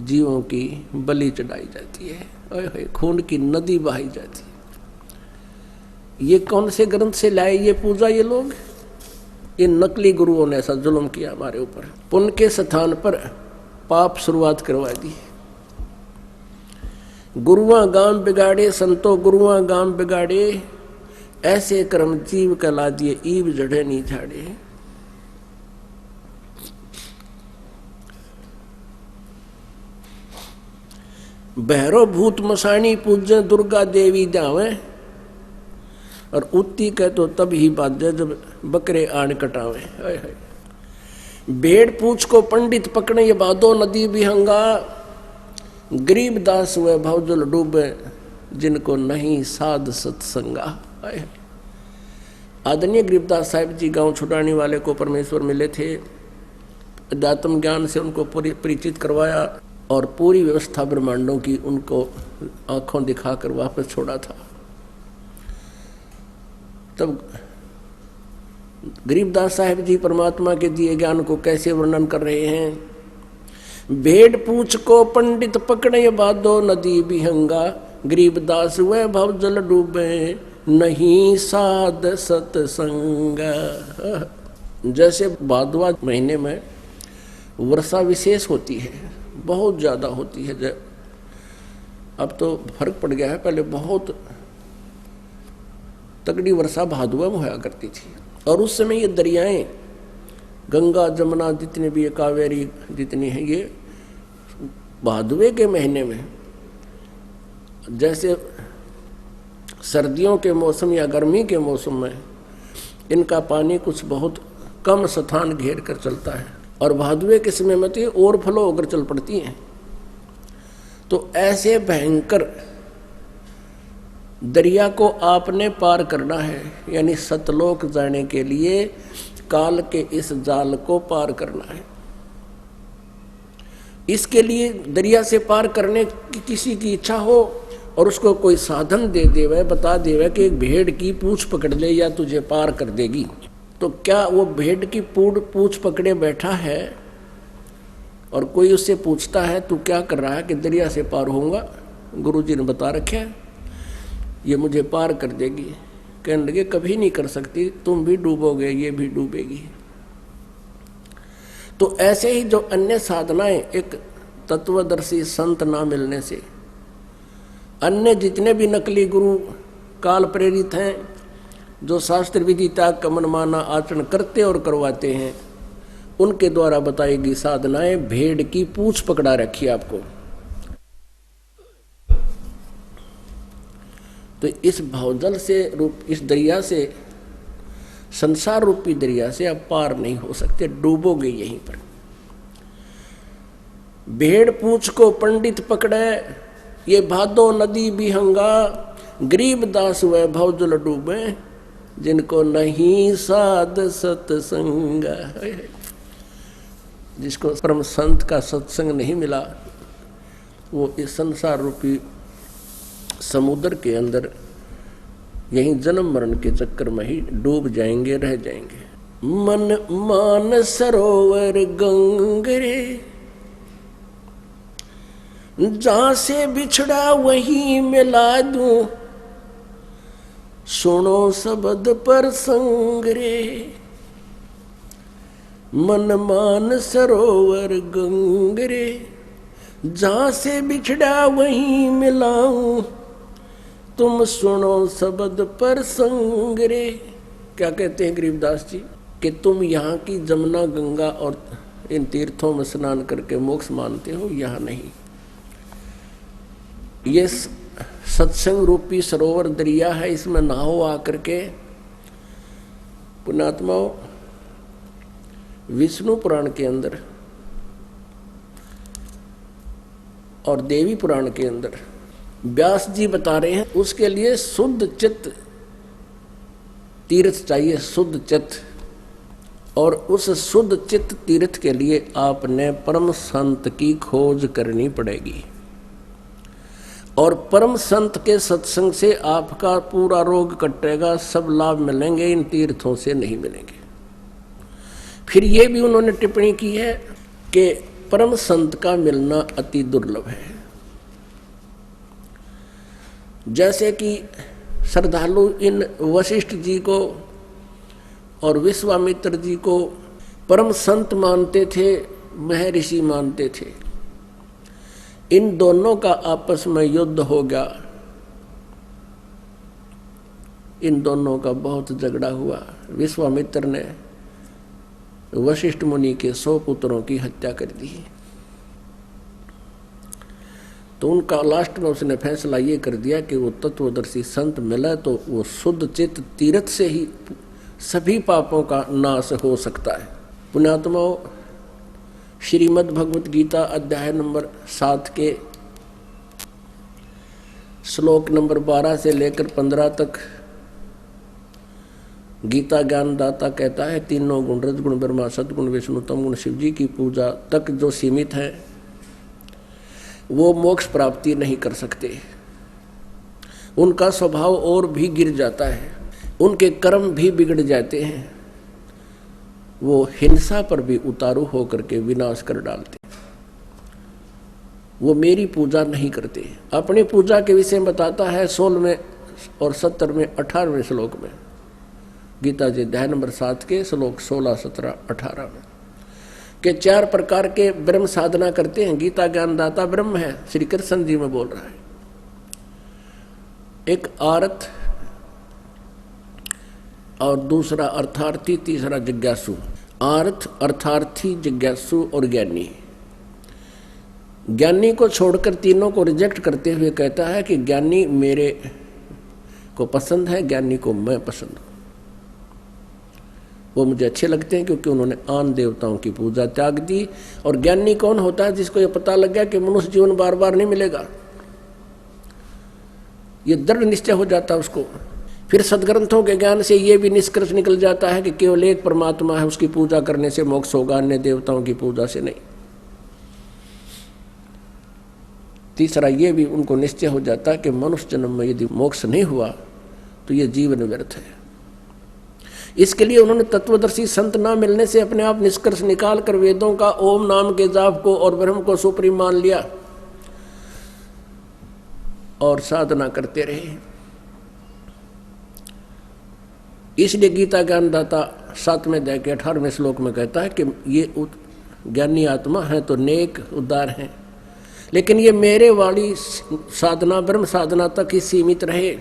जीवों की बलि चढ़ाई जाती है, खून की नदी बहाई जाती है। ये कौन से ग्रंथ से लाए ये पूजा? ये लोग, ये नकली गुरुओं ने ऐसा जुल्म किया हमारे ऊपर। पुण्य के स्थान पर पाप शुरुआत करवा दी। गुरुआ गाम बिगाड़े संतो गुरुआ गाम बिगाड़े, ऐसे कर्म जीव कहला दिए, ईब जड़े नहीं झाड़े। बहरो भूत मसाणी पूज्य दुर्गा देवी जावे, और उत्ती कह तो तब ही बाजे जब बकरे आन कटावे। भेड़ पूछ को पंडित पकड़े, ये बादो नदी बिहंगा, गरीब दास हुए भवजल डूबे, जिनको नहीं साध सत्संगा। आदरणीय गरीबदास साहिब जी गांव छुड़ाने वाले को परमेश्वर मिले थे, अध्यात्म ज्ञान से उनको परिचित करवाया और पूरी व्यवस्था ब्रह्मांडों की उनको आंखों दिखाकर वापस छोड़ा था। तब गरीबदास साहिब जी परमात्मा के दिए ज्ञान को कैसे वर्णन कर रहे हैं। भेड़ पूछ को पंडित पकड़े, बादो नदी बिहंगा, गरीबदास वह भव जल डूबे, नहीं साध सत्संग। जैसे भादवा महीने में वर्षा विशेष होती है, बहुत ज़्यादा होती है। अब तो फर्क पड़ गया है, पहले बहुत तगड़ी वर्षा भादुआ में होया करती थी। और उस समय ये दरियाएं, गंगा जमुना जितने भी, ये कावेरी जितनी हैं, ये भादुए के महीने में, जैसे सर्दियों के मौसम या गर्मी के मौसम में इनका पानी कुछ बहुत कम स्थान घेर कर चलता है, और भादुए के समय में तो ये ओवरफ्लो होकर चल पड़ती हैं। तो ऐसे भयंकर दरिया को आपने पार करना है, यानी सतलोक जाने के लिए काल के इस जाल को पार करना है। इसके लिए दरिया से पार करने की किसी की इच्छा हो और उसको कोई साधन दे देवे, बता देवे कि एक भेड़ की पूंछ पकड़ ले या तुझे पार कर देगी, तो क्या वो भेड़ की पूंछ पकड़े बैठा है और कोई उससे पूछता है तू क्या कर रहा है कि दरिया से पार होऊंगा? गुरुजी ने बता रखा है, ये मुझे पार कर देगी। कहने लगे कभी नहीं कर सकती, तुम भी डूबोगे, ये भी डूबेगी। तो ऐसे ही जो अन्य साधनाएं एक तत्वदर्शी संत ना मिलने से, अन्य जितने भी नकली गुरु काल प्रेरित हैं, जो शास्त्र विधि त्याग का मनमाना आचरण करते और करवाते हैं, उनके द्वारा बताई गई साधनाएं भेड़ की पूंछ पकड़ा रखी है आपको। तो इस भावजल से रूप, इस दरिया से, संसार रूपी दरिया से आप पार नहीं हो सकते, डूबोगे यहीं पर। भेड़ पूंछ को पंडित पकड़े, ये भादो नदी बिहंगा, गरीब दास हुए भवजल डूबे, जिनको नहीं साध सत्संग। जिसको परम संत का सत्संग नहीं मिला, वो इस संसार रूपी समुद्र के अंदर यहीं जन्म मरण के चक्कर में ही डूब जाएंगे, रह जाएंगे। मन मान सरोवर गंगरे, जहां से बिछड़ा वहीं मिला दूं, सुनो शब्द पर संग रे। मन मान सरोवर गंगरे, जहां से बिछड़ा वहीं मिलाऊं, तुम सुनो शब्द पर संग रे। क्या कहते हैं गरीबदास जी कि तुम यहाँ की जमुना गंगा और इन तीर्थों में स्नान करके मोक्ष मानते हो, यहाँ नहीं। ये सत्संग रूपी सरोवर दरिया है, इसमें नहाओ आकर के। पुण्यात्माओं, विष्णु पुराण के अंदर और देवी पुराण के अंदर व्यास जी बता रहे हैं, उसके लिए शुद्ध चित्त तीर्थ चाहिए, शुद्ध चित्त। और उस शुद्ध चित्त तीर्थ के लिए आपने परम संत की खोज करनी पड़ेगी। और परम संत के सत्संग से आपका पूरा रोग कटेगा, सब लाभ मिलेंगे, इन तीर्थों से नहीं मिलेंगे। फिर ये भी उन्होंने टिप्पणी की है कि परम संत का मिलना अति दुर्लभ है। जैसे कि श्रद्धालु इन वशिष्ठ जी को और विश्वामित्र जी को परम संत मानते थे, महर्षि मानते थे। इन दोनों का आपस में युद्ध हो गया, इन दोनों का बहुत झगड़ा हुआ। विश्वामित्र ने वशिष्ठ मुनि के 100 पुत्रों की हत्या कर दी। तो उनका लास्ट में उसने फैसला ये कर दिया कि वो तत्वदर्शी संत मिला तो वो शुद्ध चित्त तीर्थ से ही सभी पापों का नाश हो सकता है। पुण्यात्माओं, श्रीमद् भगवत गीता अध्याय नंबर 7 के श्लोक नंबर 12 से लेकर 15 तक गीता ज्ञान दाता कहता है, तीनों गुण रजगुण ब्रह्मा सदगुण विष्णु तम गुण शिव जी की पूजा तक जो सीमित है वो मोक्ष प्राप्ति नहीं कर सकते। उनका स्वभाव और भी गिर जाता है, उनके कर्म भी बिगड़ जाते हैं, वो हिंसा पर भी उतारू होकर के विनाश कर डालते। वो मेरी पूजा नहीं करते। अपनी पूजा के विषय में बताता है 16वें और 17वें 18वें श्लोक में, गीता जी अध्याय नंबर 7 के श्लोक 16, 17, 18 में के 4 प्रकार के ब्रह्म साधना करते हैं। गीता ज्ञानदाता ब्रह्म है, श्री कृष्ण जी में बोल रहा है। एक आर्त और दूसरा अर्थार्थी, तीसरा जिज्ञासु। आर्थ, अर्थार्थी, जिज्ञासु और ज्ञानी। ज्ञानी को छोड़कर तीनों को रिजेक्ट करते हुए कहता है कि ज्ञानी मेरे को पसंद है, ज्ञानी को मैं पसंद हूं। वो मुझे अच्छे लगते हैं क्योंकि उन्होंने आन देवताओं की पूजा त्याग दी। और ज्ञानी कौन होता है? जिसको ये पता लग गया कि मनुष्य जीवन बार बार नहीं मिलेगा, ये दृढ़ निश्चय हो जाता है उसको। फिर सदग्रंथों के ज्ञान से ये भी निष्कर्ष निकल जाता है कि केवल एक परमात्मा है, उसकी पूजा करने से मोक्ष होगा, अन्य देवताओं की पूजा से नहीं। तीसरा ये भी उनको निश्चय हो जाता है कि मनुष्य जन्म में यदि मोक्ष नहीं हुआ तो ये जीवन व्यर्थ है। इसके लिए उन्होंने तत्वदर्शी संत ना मिलने से अपने आप निष्कर्ष निकाल कर वेदों का ओम नाम के जाप को और ब्रह्म को सुप्रीम मान लिया। और साधना करते रहे। इसलिए गीता ज्ञानदाता 7वें अध्याय के 18वें श्लोक में कहता है कि ये ज्ञानी आत्मा है तो नेक उदार हैं, लेकिन ये मेरे वाली साधना ब्रह्म साधना तक ही सीमित रहे,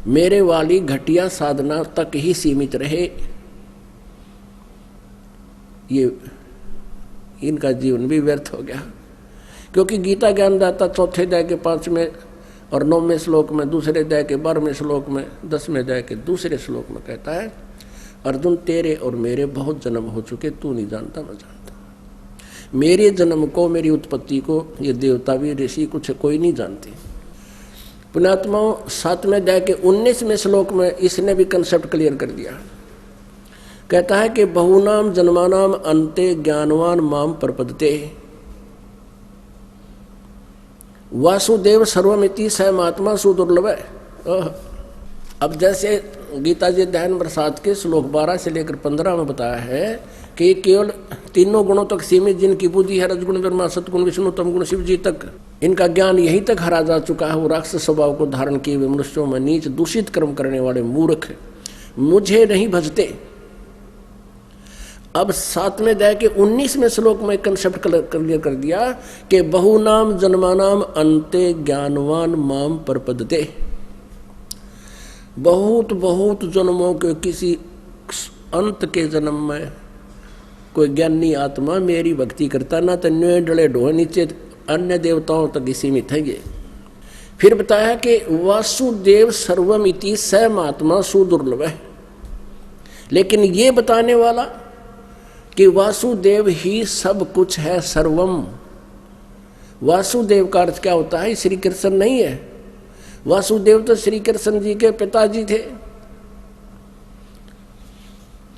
मेरे वाली घटिया साधना तक ही सीमित रहे, ये इनका जीवन भी व्यर्थ हो गया। क्योंकि गीता ज्ञानदाता 4थे अध्याय के 5वें और 9वें श्लोक में, दूसरे अध्याय के 12वें श्लोक में, 10वें अध्याय के दूसरे श्लोक में कहता है, अर्जुन तेरे और मेरे बहुत जन्म हो चुके, तू नहीं जानता मैं जानता। मेरे जन्म को, मेरी उत्पत्ति को ये देवता भी ऋषि कुछ कोई नहीं जानते। पुण्यात्माओं 7वें अध्याय के 19वें श्लोक में इसने भी कंसेप्ट क्लियर कर दिया। कहता है कि बहुनाम जन्मानाम अन्ते ज्ञानवान माम प्रपद्यते वासुदेव सर्वमिति स महात्मा सुदुर्लभ। अब जैसे गीता जी अध्याय नंबर 7 के श्लोक 12 से लेकर 15 में बताया है कि केवल तीनों गुणों तक सीमित जिनकी बुद्धि है, रजगुण ब्रह्मा सतगुण विष्णु तमगुण शिव जी तक, इनका ज्ञान यहीं तक हरा जा चुका है। वो राक्षस स्वभाव को धारण किए हुए मनुष्यों में नीच दूषित कर्म करने वाले मूर्ख मुझे नहीं भजते। अब 7वें अध्याय के 19वें श्लोक में कंसेप्ट क्लियर कर दिया कि बहुनाम जन्मानाम अन्ते ज्ञानवान माम प्रपद्यते। बहुत बहुत जन्मों के किसी अंत के जन्म में कोई ज्ञानी आत्मा मेरी भक्ति करता, ना तो न्योय डले ढोए नीचे अन्य देवताओं तक ही सीमित है ये। फिर बताया कि वासुदेव सर्वमिति स महात्मा सुदुर्लभ है। लेकिन ये बताने वाला कि वासुदेव ही सब कुछ है, सर्वम। वासुदेव का अर्थ क्या होता है? श्री कृष्ण नहीं है। वासुदेव तो श्री कृष्ण जी के पिताजी थे।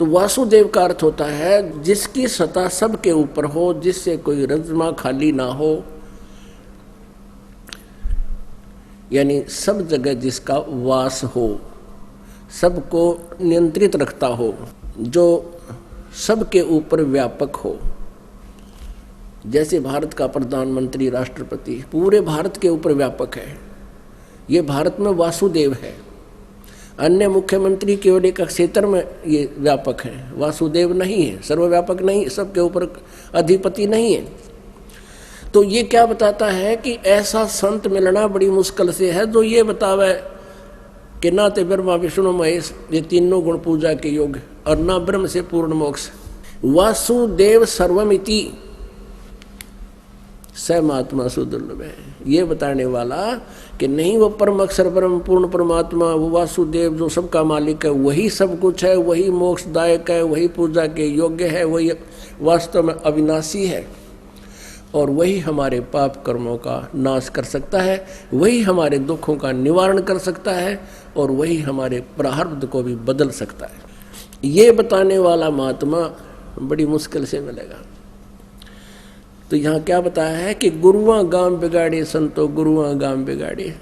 तो वासुदेव का अर्थ होता है जिसकी सत्ता सबके ऊपर हो, जिससे कोई रज्मा खाली ना हो, यानी सब जगह जिसका वास हो, सबको नियंत्रित रखता हो, जो सबके ऊपर व्यापक हो। जैसे भारत का प्रधानमंत्री, राष्ट्रपति पूरे भारत के ऊपर व्यापक है, ये भारत में वासुदेव है। अन्य मुख्यमंत्री केवल एक क्षेत्र में ये व्यापक है, वासुदेव नहीं है, सर्वव्यापक नहीं, सबके ऊपर अधिपति नहीं है। तो ये क्या बताता है कि ऐसा संत मिलना बड़ी मुश्किल से है जो ये बतावे कि ना तो ब्रह्मा विष्णु महेश ये तीनों गुण पूजा के योग्य और ना ब्रह्म से पूर्ण मोक्ष। वासुदेव सर्वमिति स महात्मा सुदुर्लभ है, ये बताने वाला कि नहीं वो परम अक्षर ब्रह्म पूर्ण परमात्मा, वो वासुदेव जो सबका मालिक है, वही सब कुछ है, वही मोक्षदायक है, वही पूजा के योग्य है, वही वास्तव में अविनाशी है और वही हमारे पाप कर्मों का नाश कर सकता है, वही हमारे दुखों का निवारण कर सकता है और वही हमारे प्रारब्ध को भी बदल सकता है। ये बताने वाला महात्मा बड़ी मुश्किल से मिलेगा। तो यहाँ क्या बताया है कि गुरुआं गाम बिगाड़े संतो गुरुआं गाम बिगाड़े,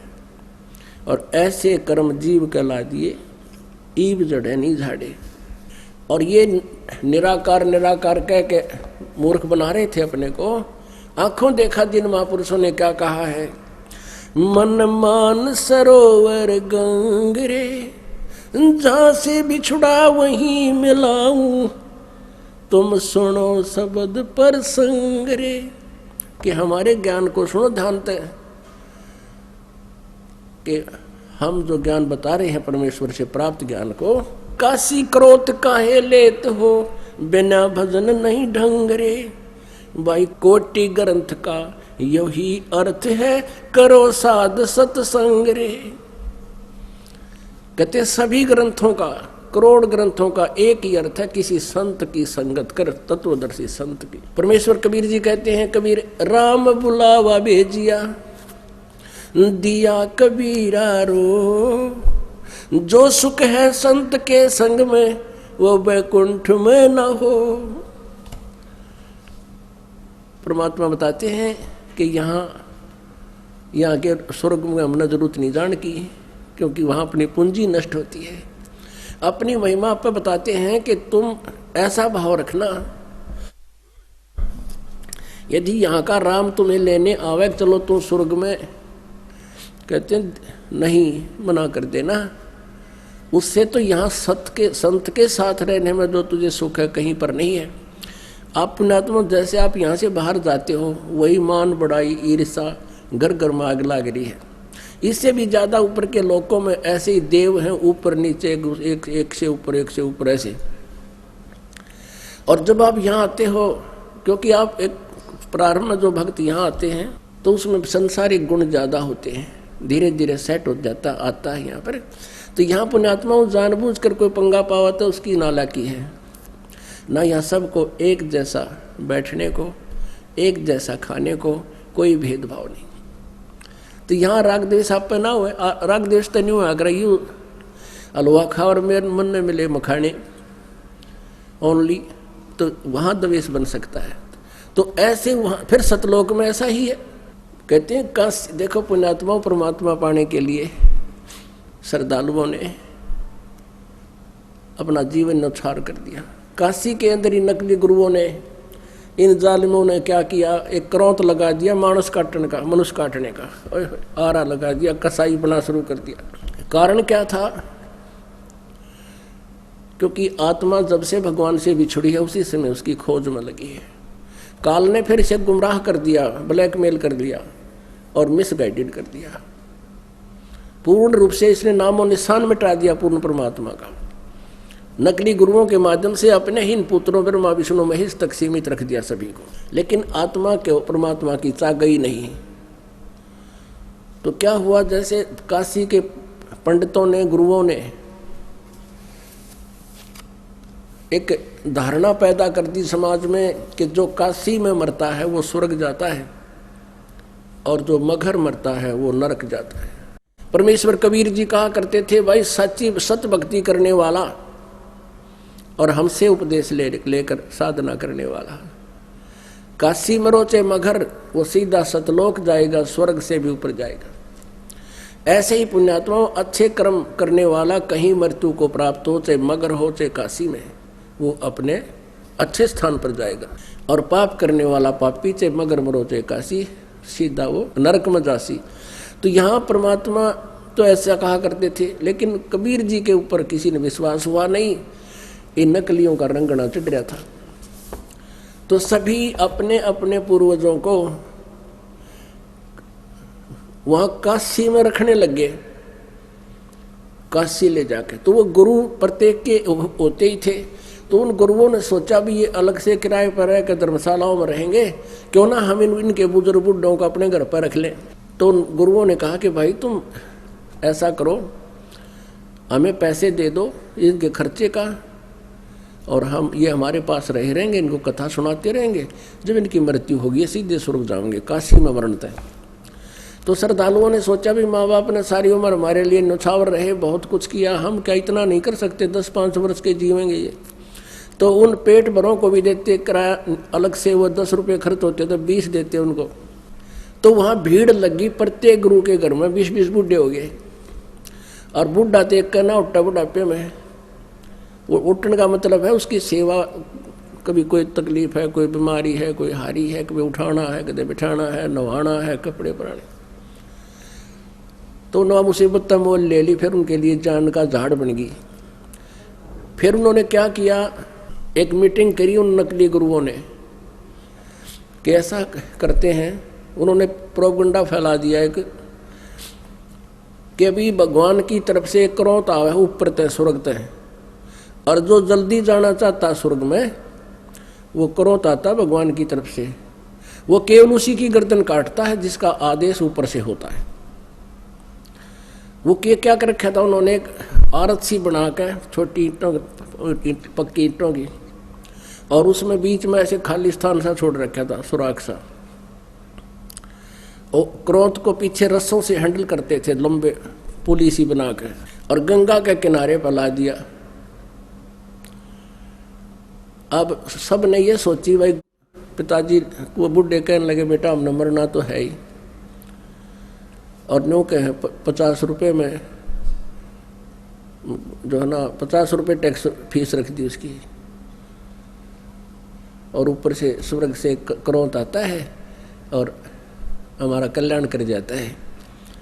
और ऐसे कर्म जीव कहला दिए ईब जड़े नहीं झाड़े। और ये निराकार निराकार कह के मूर्ख बना रहे थे अपने को। आंखों देखा जिन महापुरुषों ने क्या कहा है, मन मान सरोवर गंगरे, जहाँ से बिछुड़ा वहीं मिलाऊं, तुम सुनो शब्द पर संगरे। कि हमारे ज्ञान को सुनो ध्यान से, कि हम जो ज्ञान बता रहे हैं परमेश्वर से प्राप्त ज्ञान को, काशी क्रोध काहे लेत हो, बिना भजन नहीं ढंगरे। भाई कोटि ग्रंथ का यही अर्थ है, करो साध सत्संग रे। कहते सभी ग्रंथों का, करोड़ ग्रंथों का एक ही अर्थ है, किसी संत की संगत कर, तत्वदर्शी संत की। परमेश्वर कबीर जी कहते हैं, कबीर राम बुलावा भेजिया दिया कबीरा रो, जो सुख है संत के संग में वो बैकुंठ में न हो। परमात्मा बताते हैं कि यहाँ के स्वर्ग में हमने जरूरत नहीं जान की, क्योंकि वहाँ अपनी पूंजी नष्ट होती है। अपनी महिमा पर बताते हैं कि तुम ऐसा भाव रखना, यदि यहाँ का राम तुम्हें लेने आवे, चलो तुम स्वर्ग में कहते हैं नहीं, मना कर देना, उससे तो यहाँ संत के साथ रहने में जो तुझे सुख है कहीं पर नहीं है। आप पुण्यात्मा जैसे आप यहाँ से बाहर जाते हो वही मान बढ़ाई ईर्षा घर घर में आग लाग रही है। इससे भी ज़्यादा ऊपर के लोकों में ऐसे ही देव हैं, ऊपर नीचे एक से ऊपर ऐसे। और जब आप यहाँ आते हो, क्योंकि आप एक प्रारंभ में जो भक्त यहाँ आते हैं तो उसमें संसारिक गुण ज़्यादा होते हैं, धीरे धीरे सेट हो जाता आता है यहाँ पर। तो यहाँ पुण्यात्माओं जानबूझ कर कोई पंगा पावा तो उसकी नालायकी है ना। यहाँ सबको एक जैसा बैठने को, एक जैसा खाने को, कोई भेदभाव नहीं। तो यहाँ राग द्वेष आप पे ना हुए, राग द्वेष तो नहीं हुआ। अगर यूँ हलवा खा और मेरे मन में मिले मखाने ओनली, तो वहाँ द्वेष बन सकता है। तो ऐसे वहाँ फिर सतलोक में ऐसा ही है। कहते हैं काशी, देखो पुण्यात्माओं परमात्मा पाने के लिए श्रद्धालुओं ने अपना जीवन न्यौछावर कर दिया। काशी के अंदर ही नकली गुरुओं ने, इन जालिमों ने क्या किया, एक करौंत लगा दिया मानस काटने का, मनुष्य काटने का, आरा लगा दिया, कसाई बना शुरू कर दिया। कारण क्या था? क्योंकि आत्मा जब से भगवान से बिछड़ी है उसी समय उसकी खोज में लगी है। काल ने फिर इसे गुमराह कर दिया, ब्लैकमेल कर दिया और मिसगाइडेड कर दिया। पूर्ण रूप से इसने नामो निशान मिटा दिया पूर्ण परमात्मा का। नकली गुरुओं के माध्यम से अपने ही पुत्रों ब्रह्मा विष्णु महेश तक सीमित रख दिया सभी को, लेकिन आत्मा के परमात्मा की चा गई नहीं। तो क्या हुआ, जैसे काशी के पंडितों ने, गुरुओं ने एक धारणा पैदा कर दी समाज में कि जो काशी में मरता है वो स्वर्ग जाता है और जो मगर मरता है वो नरक जाता है। परमेश्वर कबीर जी कहा करते थे, भाई सच्ची सत भक्ति करने वाला और हमसे उपदेश लेकर साधना करने वाला काशी मरो चे मगर वो सीधा सतलोक जाएगा, स्वर्ग से भी ऊपर जाएगा। ऐसे ही पुण्यात्माओं अच्छे कर्म करने वाला कहीं मृत्यु को प्राप्त हो, चाहे मगर हो चाहे काशी में, वो अपने अच्छे स्थान पर जाएगा। और पाप करने वाला पापी चाहे मगर मरो चाहे काशी, सीधा वो नरक में जासी। तो यहाँ परमात्मा तो ऐसा कहा करते थे, लेकिन कबीर जी के ऊपर किसी ने विश्वास हुआ नहीं। इन नकलियों का रंगना चढ़ रहा था। तो सभी अपने अपने पूर्वजों को वहां काशी में रखने लगे, काशी ले जाके। तो वो गुरु प्रत्येक के होते ही थे। तो उन गुरुओं ने सोचा भी ये अलग से किराए पर रह कर धर्मशालाओं में रहेंगे, क्यों ना हम इनके बुजुर्ग बुढ़ों को अपने घर पर रख लें। तो उन गुरुओं ने कहा कि भाई तुम ऐसा करो, हमें पैसे दे दो इनके खर्चे का, और हम ये हमारे पास रह रहेंगे, इनको कथा सुनाते रहेंगे। जब इनकी मृत्यु होगी सीधे स्वर्ग जाएंगे, काशी में मरण तय। तो श्रद्धालुओं ने सोचा भी माँ बाप ने सारी उम्र हमारे लिए न्यौछावर रहे, बहुत कुछ किया, हम क्या इतना नहीं कर सकते, 10-5 वर्ष के जीवेंगे ये। तो उन पेट भरों को भी देते किराया अलग से, वो 10 रुपये खर्च होते तो 20 देते उनको। तो वहाँ भीड़ लगी, प्रत्येक गुरु के घर में 20-20 बूढ़े हो गए। और बूढ़ा तो एक कहना उठा बुढ़ापे में, वो उठने का मतलब है उसकी सेवा। कभी कोई तकलीफ है, कोई बीमारी है, कोई हारी है, कभी उठाना है, कभी बिठाना है, नवाना है, कपड़े पहनाने। तो नवा मुसीबत मोल ले ली, फिर उनके लिए जान का झाड़ बन गई। फिर उन्होंने क्या किया, एक मीटिंग करी उन नकली गुरुओं ने कि ऐसा करते हैं। उन्होंने प्रोपगंडा फैला दिया एक कि अभी भगवान की तरफ से एक करौंत आवा है ऊपर तय स्वर्ग तय, और जो जल्दी जाना चाहता स्वर्ग में वो करौंत आता भगवान की तरफ से, वो केवल उसी की गर्दन काटता है जिसका आदेश ऊपर से होता है। वो क्या कर रखा था उन्होंने, एक आरत सी बना कर छोटी ईंटों, पक्की ईंटों की, और उसमें बीच में ऐसे खाली स्थान सा छोड़ रखा था, सुराख सा। और क्रोध को पीछे रस्सों से हैंडल करते थे, लंबे पुली सी बना कर, और गंगा के किनारे पर ला दिया। अब सब ने ये सोची, भाई पिताजी वो बूढ़े कहने लगे, बेटा हमने मरना तो है ही, और न्यू कहे 50 रुपये में जो है ना 50 रुपये टैक्स फीस रख दी उसकी, और ऊपर से स्वर्ग से करौंत आता है और हमारा कल्याण कर जाता है।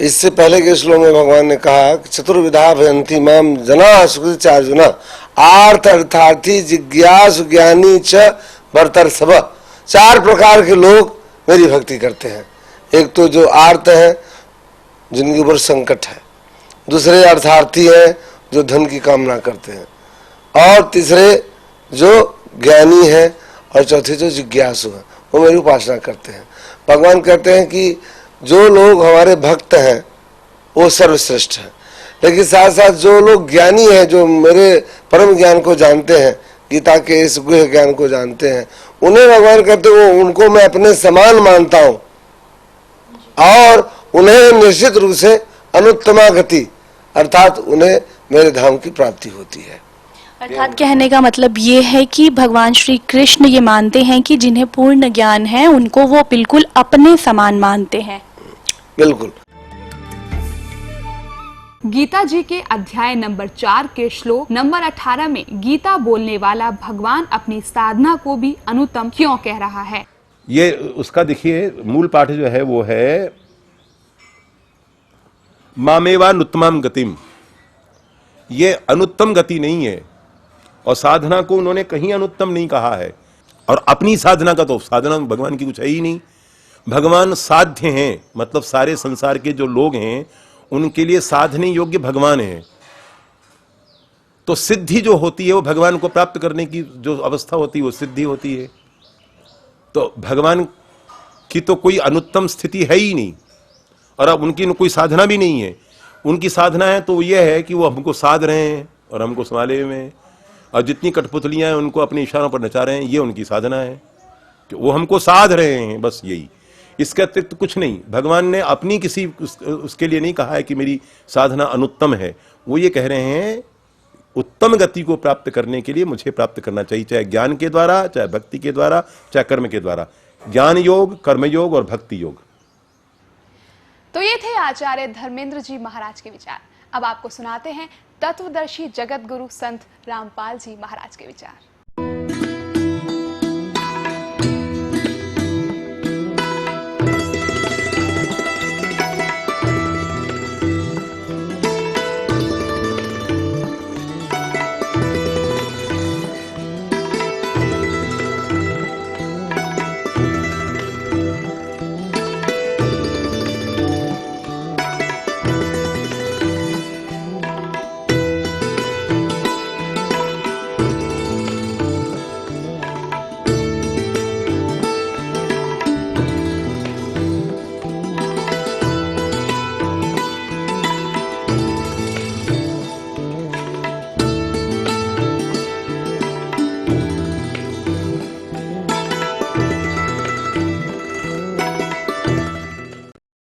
इससे पहले के श्लोक में भगवान ने कहा कि चतुर्विधा भयंती माम जना सुकृति चार्जुना, आर्थ अर्थार्थी जिज्ञासु ज्ञानी च भरतर सब। 4 प्रकार के लोग मेरी भक्ति करते हैं। एक तो जो आर्त है, जिनके ऊपर संकट है, दूसरे अर्थार्थी हैं जो धन की कामना करते हैं, और तीसरे जो ज्ञानी है, और चौथे जो जिज्ञासु है, वो मेरी उपासना करते हैं। भगवान कहते हैं कि जो लोग हमारे भक्त हैं वो सर्वश्रेष्ठ है, लेकिन साथ साथ जो लोग ज्ञानी हैं, जो मेरे परम ज्ञान को जानते हैं, गीता के इस गुह्य ज्ञान को जानते हैं, उन्हें भगवान कहते हैं उनको मैं अपने समान मानता हूं, और उन्हें निश्चित रूप से अनुत्तमा गति अर्थात उन्हें मेरे धाम की प्राप्ति होती है। अर्थात कहने का मतलब ये है कि भगवान श्री कृष्ण ये मानते हैं कि जिन्हें पूर्ण ज्ञान है उनको वो बिल्कुल अपने समान मानते हैं। बिल्कुल। गीता जी के अध्याय नंबर 4 के श्लोक नंबर 18 में गीता बोलने वाला भगवान अपनी साधना को भी अनुत्तम क्यों कह रहा है? ये उसका देखिए मूल पाठ जो है वो है मामेवा अनुत्तमम गतिम। ये अनुत्तम गति नहीं है, और साधना को उन्होंने कहीं अनुत्तम नहीं कहा है, और अपनी साधना का तो साधना भगवान की कुछ है ही नहीं। भगवान साध्य हैं, मतलब सारे संसार के जो लोग हैं उनके लिए साधने योग्य भगवान है। तो सिद्धि जो होती है वो भगवान को प्राप्त करने की जो अवस्था होती है वो सिद्धि होती है। तो भगवान की तो कोई अनुत्तम स्थिति है ही नहीं, और अब उनकी कोई साधना भी नहीं है। उनकी साधना है तो यह है कि वो हमको साध रहे हैं और हमको संभाले हुए हैं, और जितनी कठपुतलियां हैं उनको अपने इशारों पर नचा रहे हैं, ये उनकी साधना है कि वो हमको साध रहे हैं, बस यही। इसके अतिरिक्त कुछ नहीं। भगवान ने अपनी किसी उसके लिए नहीं कहा है कि मेरी साधना अनुत्तम है। वो ये कह रहे हैं उत्तम गति को प्राप्त करने के लिए मुझे प्राप्त करना चाहिए, चाहे ज्ञान के द्वारा, चाहे भक्ति के द्वारा, चाहे कर्म के द्वारा। ज्ञान योग, कर्म योग और भक्ति योग। तो ये थे आचार्य धर्मेंद्र जी महाराज के विचार। अब आपको सुनाते हैं तत्वदर्शी जगत गुरु संत रामपाल जी महाराज के विचार।